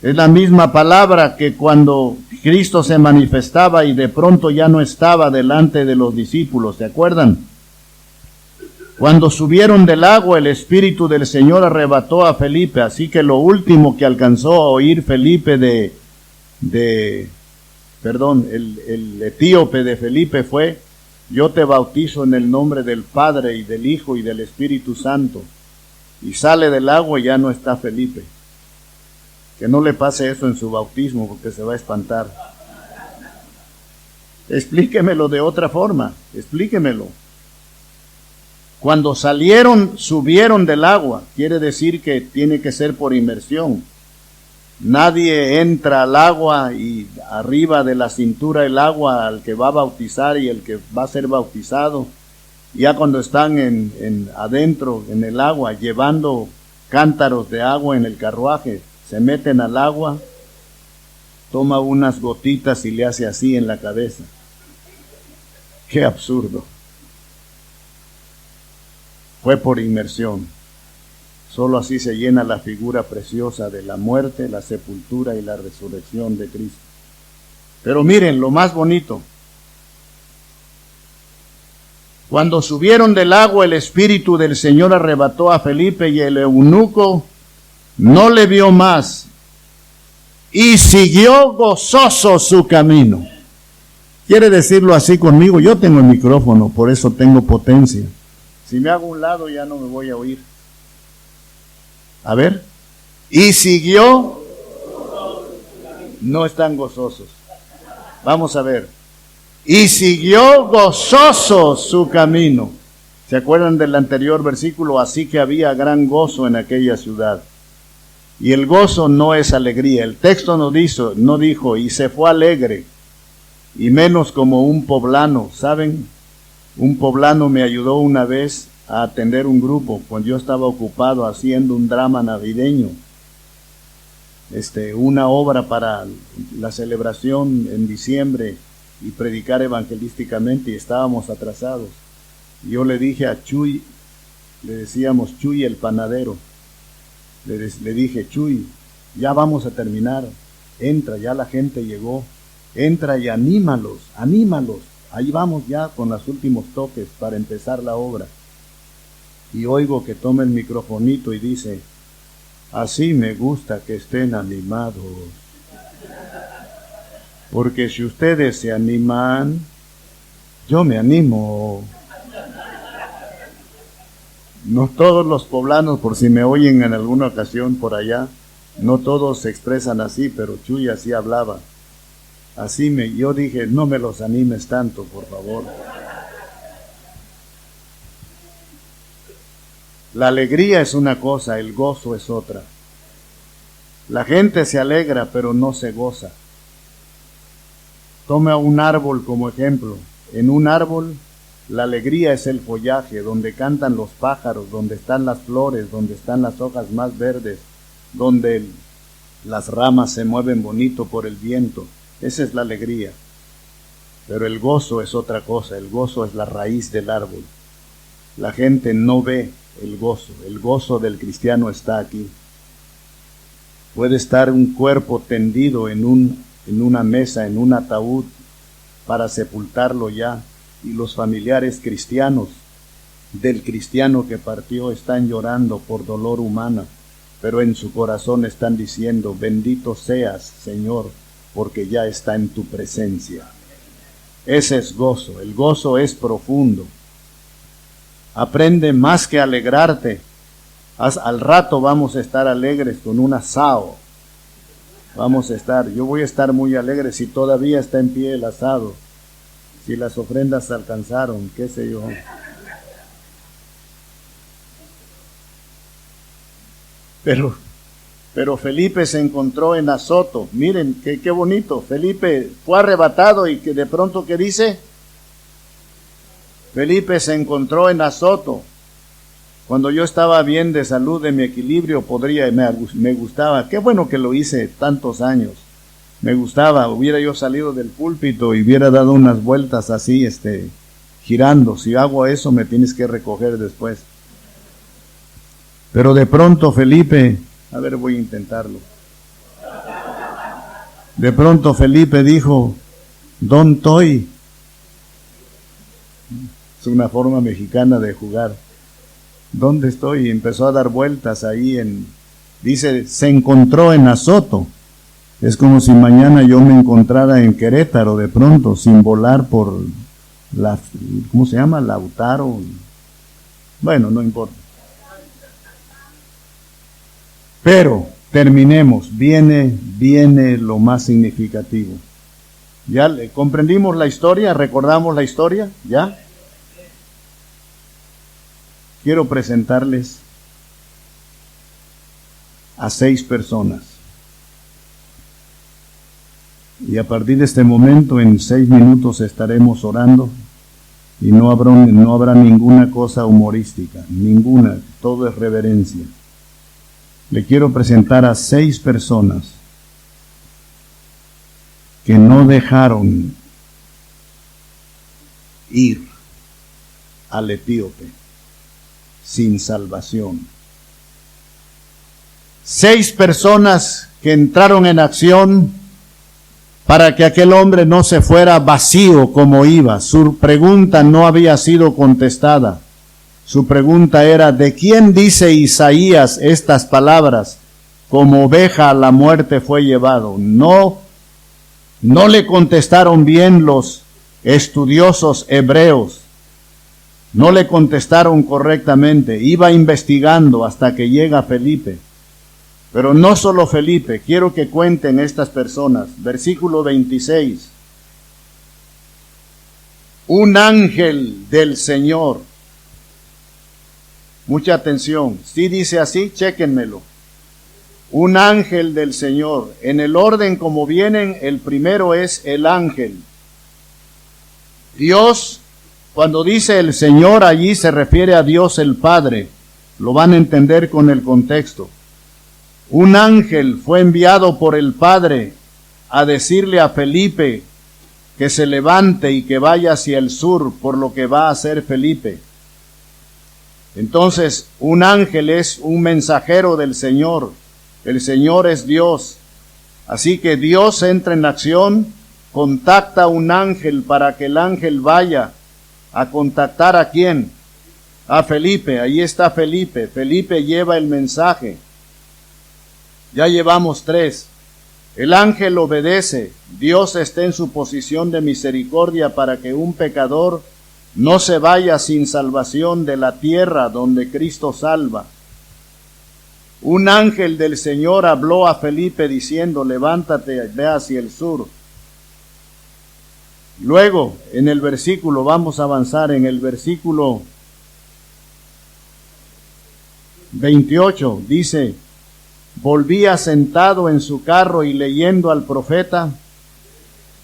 Es la misma palabra que cuando Cristo se manifestaba y de pronto ya no estaba delante de los discípulos. ¿Se acuerdan? Cuando subieron del agua, el Espíritu del Señor arrebató a Felipe. Así que lo último que alcanzó a oír Felipe el etíope de Felipe fue: yo te bautizo en el nombre del Padre y del Hijo y del Espíritu Santo. Y sale del agua y ya no está Felipe. Que no le pase eso en su bautismo, porque se va a espantar. Explíquemelo de otra forma, explíquemelo. Cuando subieron del agua, quiere decir que tiene que ser por inmersión. Nadie entra al agua y arriba de la cintura el agua al que va a bautizar y el que va a ser bautizado. Ya cuando están adentro en el agua, llevando cántaros de agua en el carruaje, se meten al agua, toma unas gotitas y le hace así en la cabeza. ¡Qué absurdo! Fue por inmersión. Solo así se llena la figura preciosa de la muerte, la sepultura y la resurrección de Cristo. Pero miren lo más bonito. Cuando subieron del agua, el Espíritu del Señor arrebató a Felipe y el eunuco no le vio más y siguió gozoso su camino. ¿Quiere decirlo así conmigo? Yo tengo el micrófono, por eso tengo potencia. Si me hago a un lado ya no me voy a oír. A ver. Y siguió. No están gozosos. Vamos a ver. Y siguió gozoso su camino. ¿Se acuerdan del anterior versículo? Así que había gran gozo en aquella ciudad. Y el gozo no es alegría. El texto no dijo, y se fue alegre. y menos como un poblano, ¿saben? Un poblano me ayudó una vez a atender un grupo cuando yo estaba ocupado haciendo un drama navideño, una obra para la celebración en diciembre y predicar evangelísticamente, y estábamos atrasados. Yo le dije a Chuy, le decíamos Chuy el panadero, le dije, Chuy, ya vamos a terminar, entra, ya la gente llegó, entra y anímalos, ahí vamos ya con los últimos toques para empezar la obra. Y oigo que toma el microfonito y dice, así me gusta que estén animados, porque si ustedes se animan, yo me animo. No todos los poblanos, por si me oyen en alguna ocasión por allá, no todos se expresan así, pero Chuy así hablaba. Yo dije, no me los animes tanto, por favor. La alegría es una cosa, el gozo es otra. La gente se alegra, pero no se goza. Toma un árbol como ejemplo. En un árbol, la alegría es el follaje, donde cantan los pájaros, donde están las flores, donde están las hojas más verdes, donde las ramas se mueven bonito por el viento. Esa es la alegría. Pero el gozo es otra cosa, el gozo es la raíz del árbol. La gente no ve el gozo del cristiano está aquí. Puede estar un cuerpo tendido en una mesa, en un ataúd, para sepultarlo ya, y los familiares cristianos del cristiano que partió están llorando por dolor humana, pero en su corazón están diciendo, bendito seas, Señor, porque ya está en tu presencia. Ese es gozo, el gozo es profundo. Aprende más que alegrarte. Al rato vamos a estar alegres con un asado. Yo voy a estar muy alegre si todavía está en pie el asado, si las ofrendas alcanzaron, qué sé yo. Pero Felipe se encontró en Azoto. Miren, qué bonito. Felipe fue arrebatado y que de pronto, ¿qué dice? Felipe se encontró en Azoto. Cuando yo estaba bien de salud, de mi equilibrio, me gustaba. Qué bueno que lo hice tantos años. Me gustaba, hubiera yo salido del púlpito y hubiera dado unas vueltas así, girando. Si hago eso, me tienes que recoger después. Pero de pronto Felipe, a ver, voy a intentarlo. De pronto Felipe dijo, ¿dónde estoy? Es una forma mexicana de jugar. ¿Dónde estoy? Y empezó a dar vueltas ahí dice, se encontró en Azoto. Es como si mañana yo me encontrara en Querétaro de pronto, sin volar por ¿cómo se llama? Lautaro. Bueno, no importa. Pero terminemos, viene lo más significativo. ¿Ya comprendimos la historia? ¿Recordamos la historia? ¿Ya? Quiero presentarles a 6 personas. Y a partir de este momento, en 6 minutos estaremos orando y no habrá ninguna cosa humorística, ninguna, todo es reverencia. Le quiero presentar a 6 personas que no dejaron ir al etíope sin salvación. 6 personas que entraron en acción para que aquel hombre no se fuera vacío como iba. Su pregunta no había sido contestada. Su pregunta era, ¿de quién dice Isaías estas palabras? Como oveja a la muerte fue llevado. No le contestaron bien los estudiosos hebreos. No le contestaron correctamente. Iba investigando hasta que llega Felipe. Pero no solo Felipe, quiero que cuenten estas personas. Versículo 26. Un ángel del Señor. Mucha atención. Si dice así, chéquenmelo. Un ángel del Señor. En el orden como vienen, el primero es el ángel. Dios, cuando dice el Señor allí se refiere a Dios el Padre. Lo van a entender con el contexto. Un ángel fue enviado por el Padre a decirle a Felipe que se levante y que vaya hacia el sur, por lo que va a hacer Felipe. Entonces, un ángel es un mensajero del Señor. El Señor es Dios. Así que Dios entra en acción, contacta a un ángel para que el ángel vaya a contactar ¿a quién? A Felipe. Ahí está Felipe. Felipe lleva el mensaje. Ya llevamos 3. El ángel obedece. Dios está en su posición de misericordia para que un pecador no se vaya sin salvación de la tierra donde Cristo salva. Un ángel del Señor habló a Felipe diciendo, levántate, ve hacia el sur. Luego, en el versículo, vamos a avanzar en el versículo 28, dice, volvía sentado en su carro y leyendo al profeta,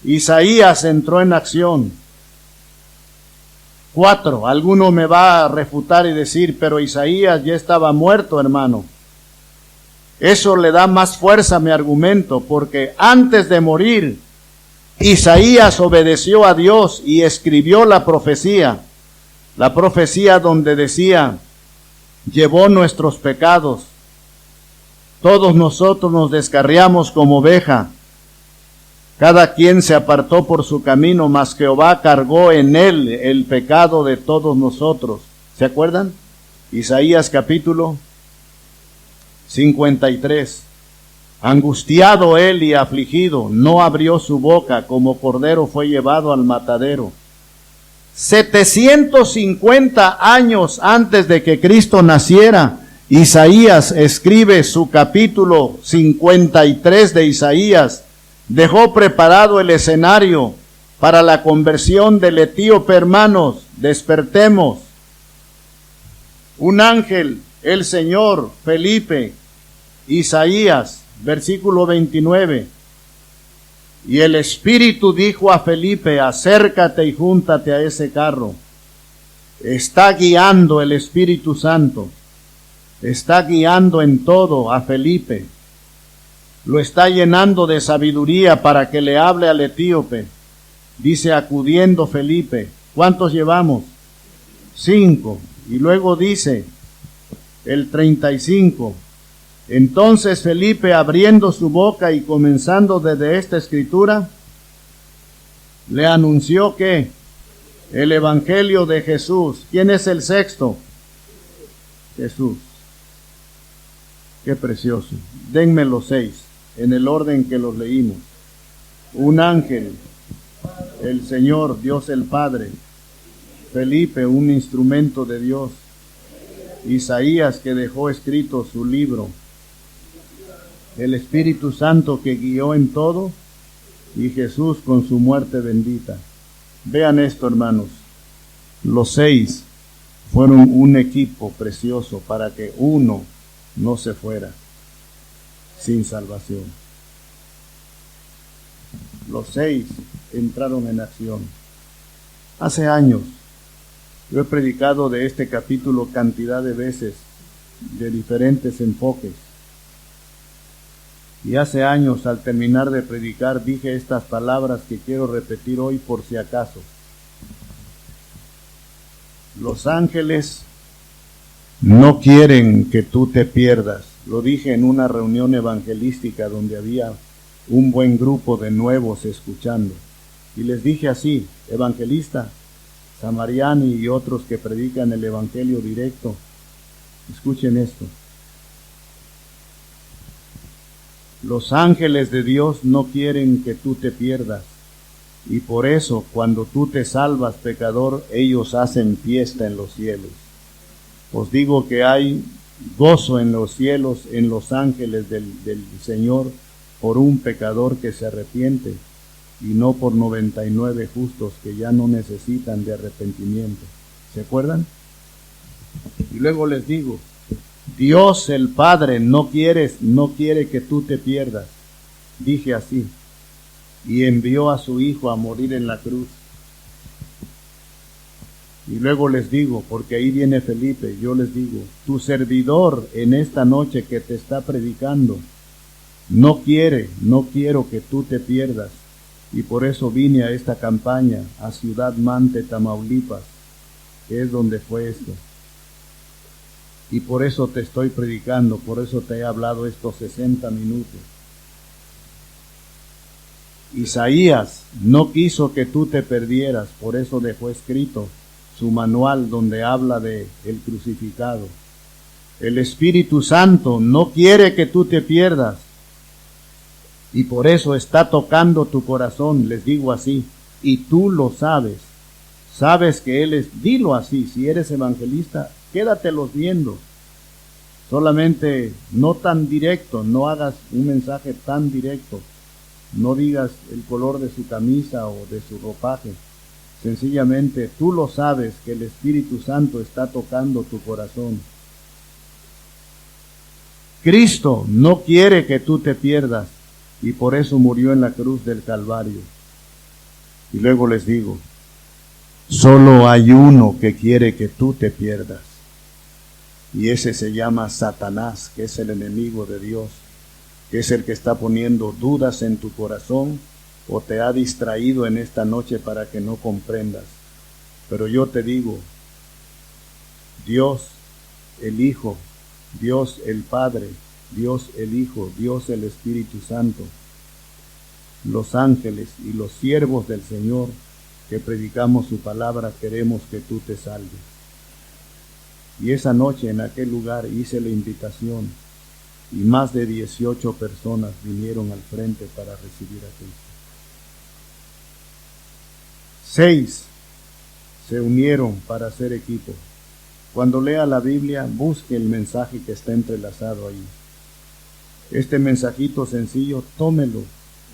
Isaías entró en acción. 4, alguno me va a refutar y decir, pero Isaías ya estaba muerto, hermano. Eso le da más fuerza a mi argumento, porque antes de morir, Isaías obedeció a Dios y escribió la profecía donde decía, llevó nuestros pecados, todos nosotros nos descarriamos como oveja, cada quien se apartó por su camino, mas Jehová cargó en él el pecado de todos nosotros. ¿Se acuerdan? Isaías capítulo 53. Angustiado él y afligido, no abrió su boca, como cordero fue llevado al matadero. 750 años antes de que Cristo naciera, Isaías escribe su capítulo 53 de Isaías. Dejó preparado el escenario para la conversión del etíope. Hermanos, despertemos. Un ángel, el Señor, Felipe, Isaías, versículo 29. Y el Espíritu dijo a Felipe, acércate y júntate a ese carro. Está guiando el Espíritu Santo. Está guiando en todo a Felipe. Lo está llenando de sabiduría para que le hable al etíope. Dice, acudiendo Felipe. ¿Cuántos llevamos? 5. Y luego dice, el 35. Entonces Felipe, abriendo su boca y comenzando desde esta escritura, le anunció que el Evangelio de Jesús. ¿Quién es el sexto? Jesús. Qué precioso. Denme los 6, en el orden que los leímos. Un ángel, el Señor, Dios el Padre. Felipe, un instrumento de Dios. Isaías, que dejó escrito su libro. El Espíritu Santo, que guió en todo, y Jesús con su muerte bendita. Vean esto, hermanos. Los 6 fueron un equipo precioso para que uno no se fuera sin salvación. Los 6 entraron en acción. Hace años yo he predicado de este capítulo cantidad de veces, de diferentes enfoques. Y hace años, al terminar de predicar, dije estas palabras que quiero repetir hoy por si acaso. Los ángeles no quieren que tú te pierdas. Lo dije en una reunión evangelística donde había un buen grupo de nuevos escuchando. Y les dije así, evangelista, Samariani y otros que predican el evangelio directo, escuchen esto. Los ángeles de Dios no quieren que tú te pierdas. Y por eso, cuando tú te salvas, pecador, ellos hacen fiesta en los cielos. Os digo que hay gozo en los cielos, en los ángeles del Señor, por un pecador que se arrepiente, y no por 99 justos que ya no necesitan de arrepentimiento. ¿Se acuerdan? Y luego les digo, Dios el Padre no quiere que tú te pierdas. Dije así, y envió a su Hijo a morir en la cruz. Y luego les digo, porque ahí viene Felipe, yo les digo, tu servidor en esta noche que te está predicando, no quiero que tú te pierdas. Y por eso vine a esta campaña, a Ciudad Mante, Tamaulipas, que es donde fue esto. Y por eso te estoy predicando, por eso te he hablado estos 60 minutos. Isaías no quiso que tú te perdieras, por eso dejó escrito su manual donde habla de el crucificado. El Espíritu Santo no quiere que tú te pierdas y por eso está tocando tu corazón, les digo así, y tú lo sabes. Sabes que Él es, dilo así, si eres evangelista, quédatelos viendo. Solamente no tan directo, no hagas un mensaje tan directo. No digas el color de su camisa o de su ropaje. Sencillamente tú lo sabes que el Espíritu Santo está tocando tu corazón. Cristo no quiere que tú te pierdas y por eso murió en la cruz del Calvario. Y luego les digo, solo hay uno que quiere que tú te pierdas. Y ese se llama Satanás, que es el enemigo de Dios, que es el que está poniendo dudas en tu corazón o te ha distraído en esta noche para que no comprendas. Pero yo te digo, Dios el Hijo, Dios el Padre, Dios el Hijo, Dios el Espíritu Santo, los ángeles y los siervos del Señor que predicamos su palabra, queremos que tú te salves. Y esa noche en aquel lugar hice la invitación y más de 18 personas vinieron al frente para recibir a Cristo. 6 se unieron para hacer equipo. Cuando lea la Biblia, busque el mensaje que está entrelazado ahí. Este mensajito sencillo, tómelo,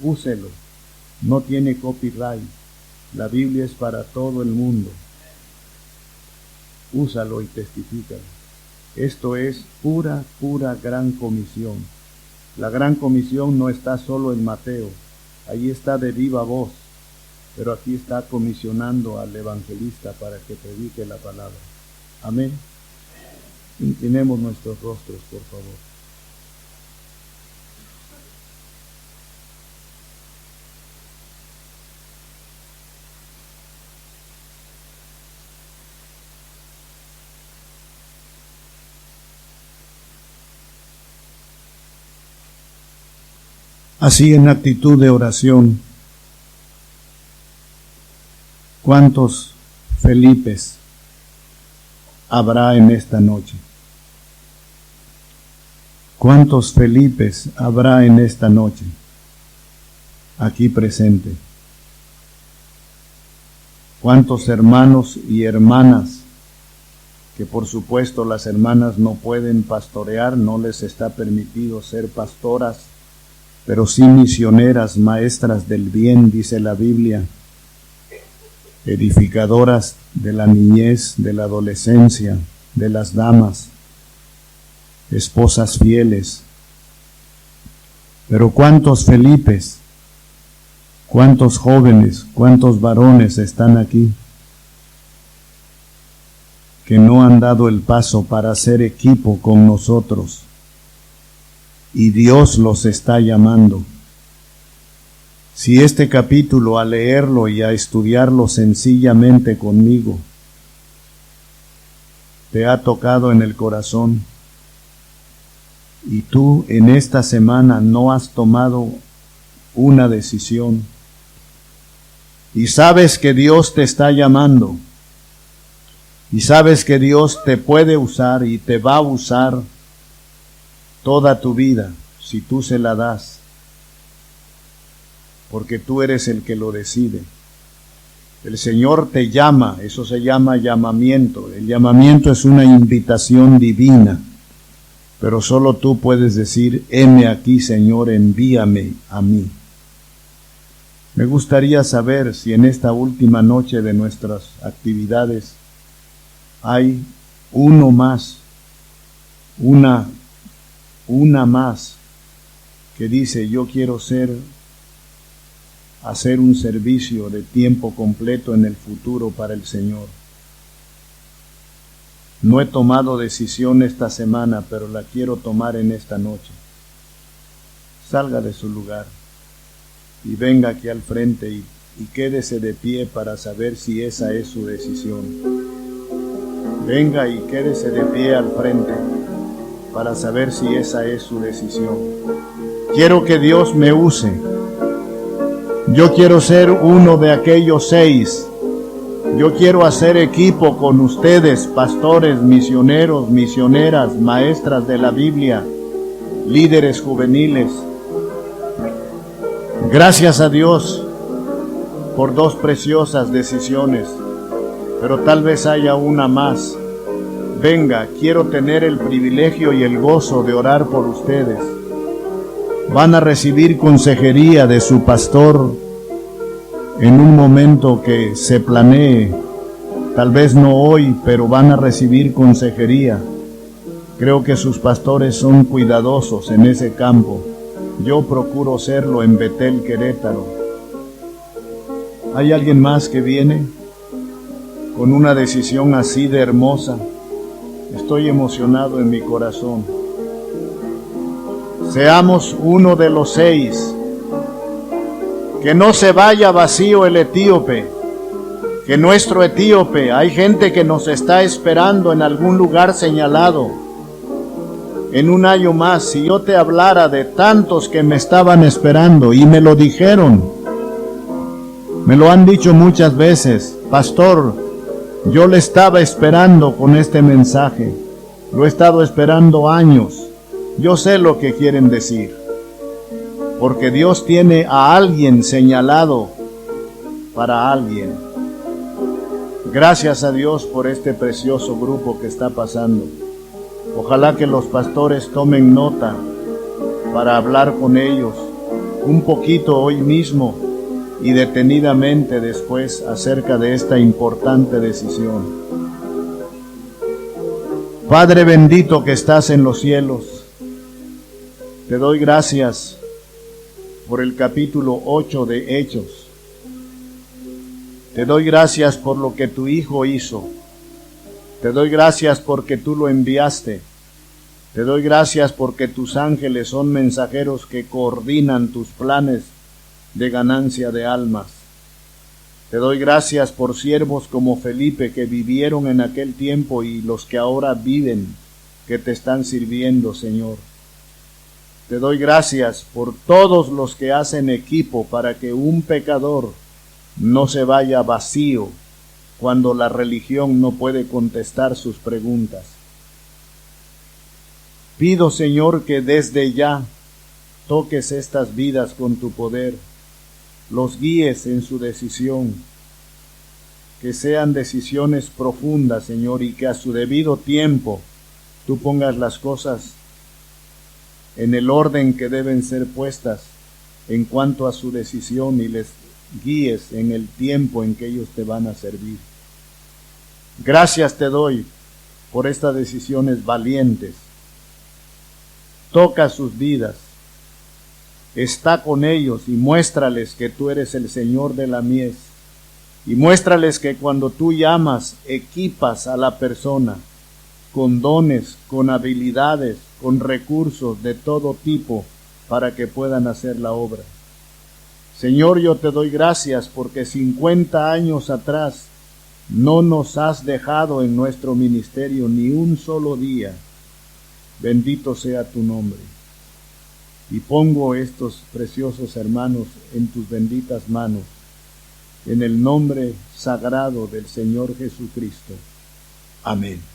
úselo. No tiene copyright. La Biblia es para todo el mundo. Úsalo y testifícalo. Esto es pura gran comisión. La gran comisión no está solo en Mateo, ahí está de viva voz, pero aquí está comisionando al evangelista para que predique la palabra. Amén. Inclinemos nuestros rostros, por favor. Así en actitud de oración, ¿cuántos Felipes habrá en esta noche? ¿Cuántos Felipes habrá en esta noche aquí presente? ¿Cuántos hermanos y hermanas que por supuesto las hermanas no pueden pastorear, no les está permitido ser pastoras, pero sí misioneras, maestras del bien, dice la Biblia, edificadoras de la niñez, de la adolescencia, de las damas, esposas fieles? Pero ¿cuántos Felipes, cuántos jóvenes, cuántos varones están aquí que no han dado el paso para hacer equipo con nosotros? Y Dios los está llamando. Si este capítulo, al leerlo y a estudiarlo sencillamente conmigo, te ha tocado en el corazón, y tú en esta semana no has tomado una decisión, y sabes que Dios te está llamando, y sabes que Dios te puede usar y te va a usar toda tu vida, si tú se la das, porque tú eres el que lo decide. El Señor te llama, eso se llama llamamiento. El llamamiento es una invitación divina, pero solo tú puedes decir, heme aquí, Señor, envíame a mí. Me gustaría saber si en esta última noche de nuestras actividades hay uno más, una más que dice, yo quiero hacer un servicio de tiempo completo en el futuro para el Señor. No he tomado decisión esta semana, pero la quiero tomar en esta noche. Salga de su lugar y venga aquí al frente y quédese de pie para saber si esa es su decisión. Venga y quédese de pie al frente para saber si esa es su decisión. Quiero que Dios me use. Yo quiero ser uno de aquellos 6. Yo quiero hacer equipo con ustedes, pastores, misioneros, misioneras, maestras de la Biblia, líderes juveniles. Gracias a Dios por 2 preciosas decisiones, pero tal vez haya una más. Venga, quiero tener el privilegio y el gozo de orar por ustedes. Van a recibir consejería de su pastor en un momento que se planee, tal vez no hoy, pero van a recibir consejería. Creo que sus pastores son cuidadosos en ese campo. Yo procuro serlo en Betel, Querétaro. ¿Hay alguien más que viene con una decisión así de hermosa? Estoy emocionado en mi corazón. Seamos uno de los 6. Que no se vaya vacío el etíope. Que nuestro etíope, hay gente que nos está esperando en algún lugar señalado. En un año más, si yo te hablara de tantos que me estaban esperando y me lo dijeron, me lo han dicho muchas veces, pastor, yo le estaba esperando con este mensaje, lo he estado esperando años. Yo sé lo que quieren decir, porque Dios tiene a alguien señalado para alguien. Gracias a Dios por este precioso grupo que está pasando. Ojalá que los pastores tomen nota para hablar con ellos un poquito hoy mismo y detenidamente después acerca de esta importante decisión. Padre bendito que estás en los cielos, te doy gracias por el capítulo 8 de Hechos. Te doy gracias por lo que tu Hijo hizo. Te doy gracias porque tú lo enviaste. Te doy gracias porque tus ángeles son mensajeros que coordinan tus planes de ganancia de almas. Te doy gracias por siervos como Felipe que vivieron en aquel tiempo y los que ahora viven, que te están sirviendo, Señor. Te doy gracias por todos los que hacen equipo para que un pecador no se vaya vacío cuando la religión no puede contestar sus preguntas. Pido, Señor, que desde ya toques estas vidas con tu poder, los guíes en su decisión, que sean decisiones profundas, Señor, y que a su debido tiempo tú pongas las cosas en el orden que deben ser puestas en cuanto a su decisión y les guíes en el tiempo en que ellos te van a servir. Gracias te doy por estas decisiones valientes. Toca sus vidas, está con ellos y muéstrales que tú eres el Señor de la mies, y muéstrales que cuando tú llamas, equipas a la persona con dones, con habilidades, con recursos de todo tipo para que puedan hacer la obra. Señor, yo te doy gracias porque 50 años atrás no nos has dejado en nuestro ministerio ni un solo día. Bendito sea tu nombre. Y pongo estos preciosos hermanos en tus benditas manos, en el nombre sagrado del Señor Jesucristo. Amén.